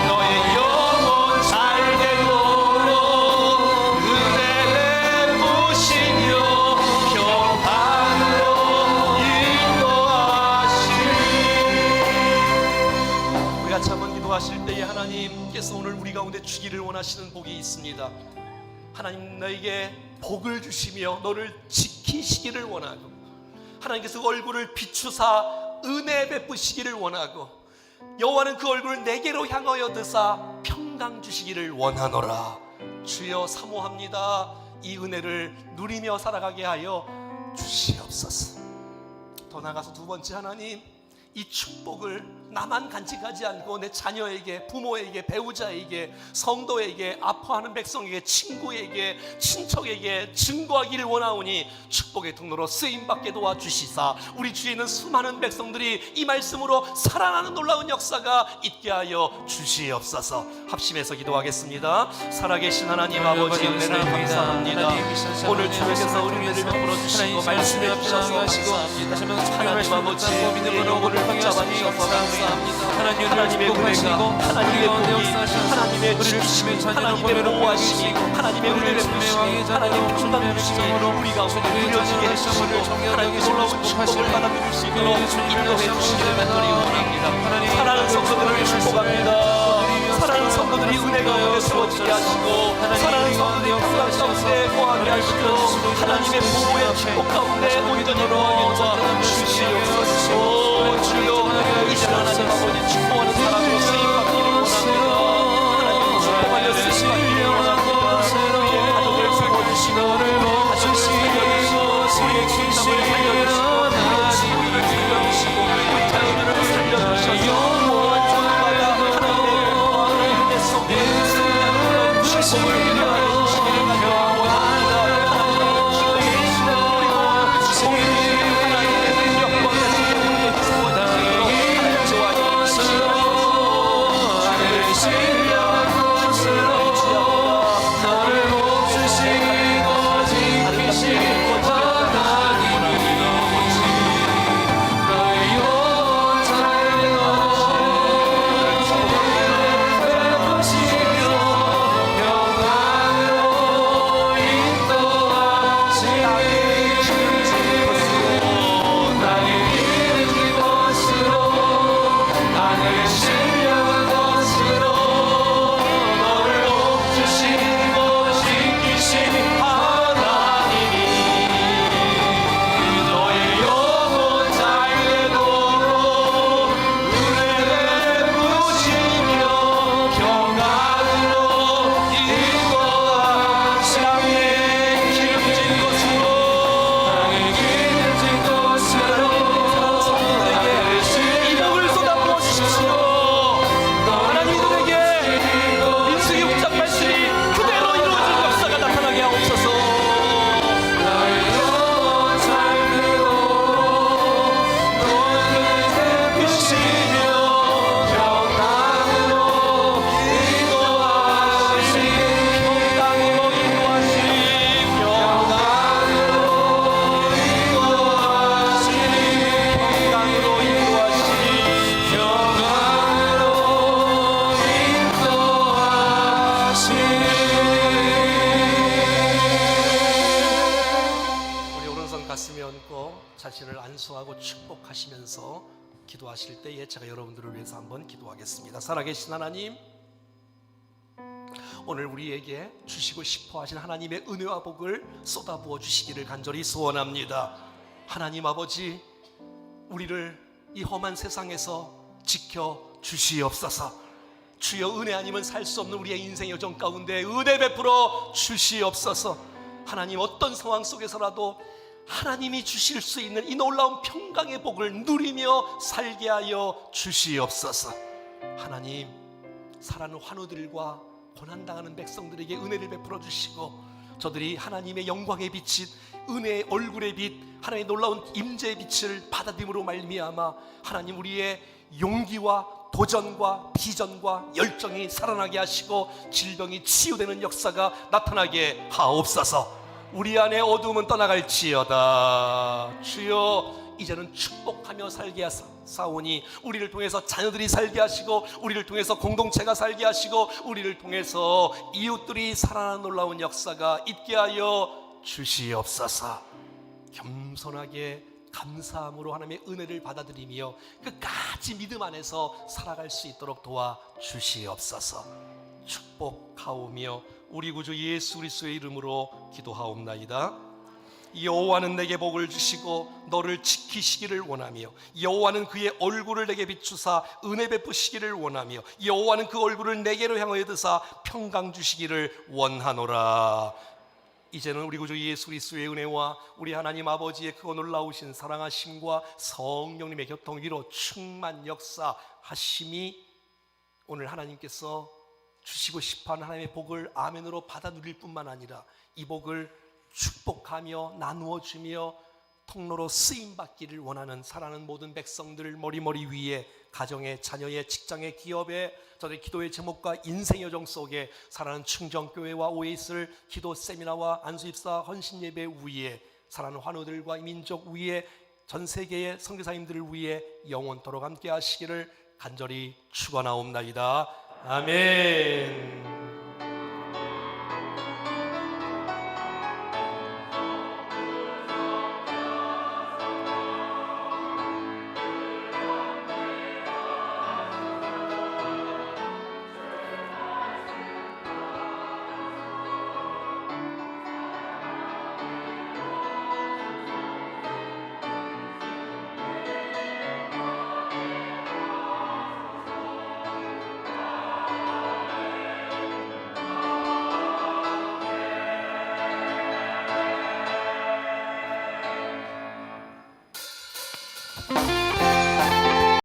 너의 영혼 잘되도록 은혜 베푸시며 평강으로 인도하시리. 우리 같이 한번 기도하실 때에 하나님께서 오늘 우리 가운데 주기를 원하시는 복이 있습니다. 하나님 너에게 복을 주시며 너를 지키시기를 원하고 하나님께서 그 얼굴을 비추사 은혜 베푸시기를 원하고 여호와는 그 얼굴을 내게로 향하여 드사 평강 주시기를 원하노라. 주여 사모합니다. 이 은혜를 누리며 살아가게 하여 주시옵소서. 더 나아가서 두 번째, 하나님 이 축복을 나만 간직하지 않고 내 자녀에게, 부모에게, 배우자에게, 성도에게, 아파하는 백성에게, 친구에게, 친척에게 증거하기를 원하오니 축복의 통로로 쓰임받게 도와주시사 우리 주위에 있는 수많은 백성들이 이 말씀으로 살아나는 놀라운 역사가 있게 하여 주시옵소서. 합심해서 기도하겠습니다. 살아계신 하나님 아버지 은혜를 감사합니다. 오늘 주님께서 은혜를 베풀어 주시고 말씀해 주셔서 감사합니다. 하나님 아버지 우리의 영혼을 붙잡아주셔서 감사합니다. 하나님의 은혜가, 하나님의 복이, 하나님의 주심이, 하나님의 보호하심이, 하나님의 은혜를 베푸심이, 하나님의 평강 주심이 우리 가운데 누려지게 해주시고 하나님의 놀라운 축복을 받아들일 수 있도록 인도해 주시기를 간절히 원합니다. 사랑하는 성도들을 축복합니다. 사랑하는 성도들이 은혜 가운데 함께 하시고 사랑하는 성도들의 평강 가운데 거하게 하시고 하나님의 보호의 축복 가운데 온전히 거하게 주시옵소서. 주여 이제 하나님 아버지 축복하는 사람으로 쓰임받기를 원합니다. 하나님 축복하여 쓰임받기를 원합니다. 우리의 가족을 살려주시고 가족을 살려주시고 우리의 기쁨을 살려주시고 우리의 살려주시고 우리 자녀들을 살려주셔서 자신을 안수하고 축복하시면서 기도하실 때에 제가 여러분들을 위해서 한번 기도하겠습니다. 살아계신 하나님, 오늘 우리에게 주시고 싶어 하신 하나님의 은혜와 복을 쏟아부어 주시기를 간절히 소원합니다. 하나님 아버지, 우리를 이 험한 세상에서 지켜 주시옵소서. 주여, 은혜 아니면 살 수 없는 우리의 인생 여정 가운데 은혜 베풀어 주시옵소서. 하나님, 어떤 상황 속에서라도 하나님이 주실 수 있는 이 놀라운 평강의 복을 누리며 살게 하여 주시옵소서. 하나님, 살아는 환우들과 고난당하는 백성들에게 은혜를 베풀어 주시고, 저들이 하나님의 영광의 빛인 은혜의 얼굴의 빛, 하나님의 놀라운 임재의 빛을 받아들임으로 말미암아 하나님, 우리의 용기와 도전과 비전과 열정이 살아나게 하시고 질병이 치유되는 역사가 나타나게 하옵소서. 우리 안에 어두움은 떠나갈지어다. 주여, 이제는 축복하며 살게 하사오니 우리를 통해서 자녀들이 살게 하시고, 우리를 통해서 공동체가 살게 하시고, 우리를 통해서 이웃들이 살아나는 놀라운 역사가 있게 하여 주시옵소서. 겸손하게 감사함으로 하나님의 은혜를 받아들이며 끝까지 믿음 안에서 살아갈 수 있도록 도와 주시옵소서. 축복하오며 우리 구주 예수 그리스도의 이름으로 기도하옵나이다. 여호와는 내게 복을 주시고 너를 지키시기를 원하며, 여호와는 그의 얼굴을 내게 비추사 은혜 베푸시기를 원하며, 여호와는 그 얼굴을 내게로 향하여 드사 평강 주시기를 원하노라. 이제는 우리 구주 예수 그리스도의 은혜와 우리 하나님 아버지의 그 놀라우신 사랑하심과 성령님의 교통 위로 충만 역사하심이 오늘 하나님께서 주시고 싶어하는 하나님의 복을 아멘으로 받아 누릴 뿐만 아니라 이 복을 축복하며 나누어 주며 통로로 쓰임받기를 원하는 사랑하는 모든 백성들 머리머리 위에, 가정의, 자녀의, 직장의, 기업의, 저들의 기도의 제목과 인생 여정 속에 사랑하는 충정교회와 오에이스를 기도 세미나와 안수입사 헌신예배 위에, 사랑하는 환우들과 민족 위에, 전 세계의 선교사님들을 위해 영원토록 함께 하시기를 간절히 축원하옵나이다. 아멘. 네.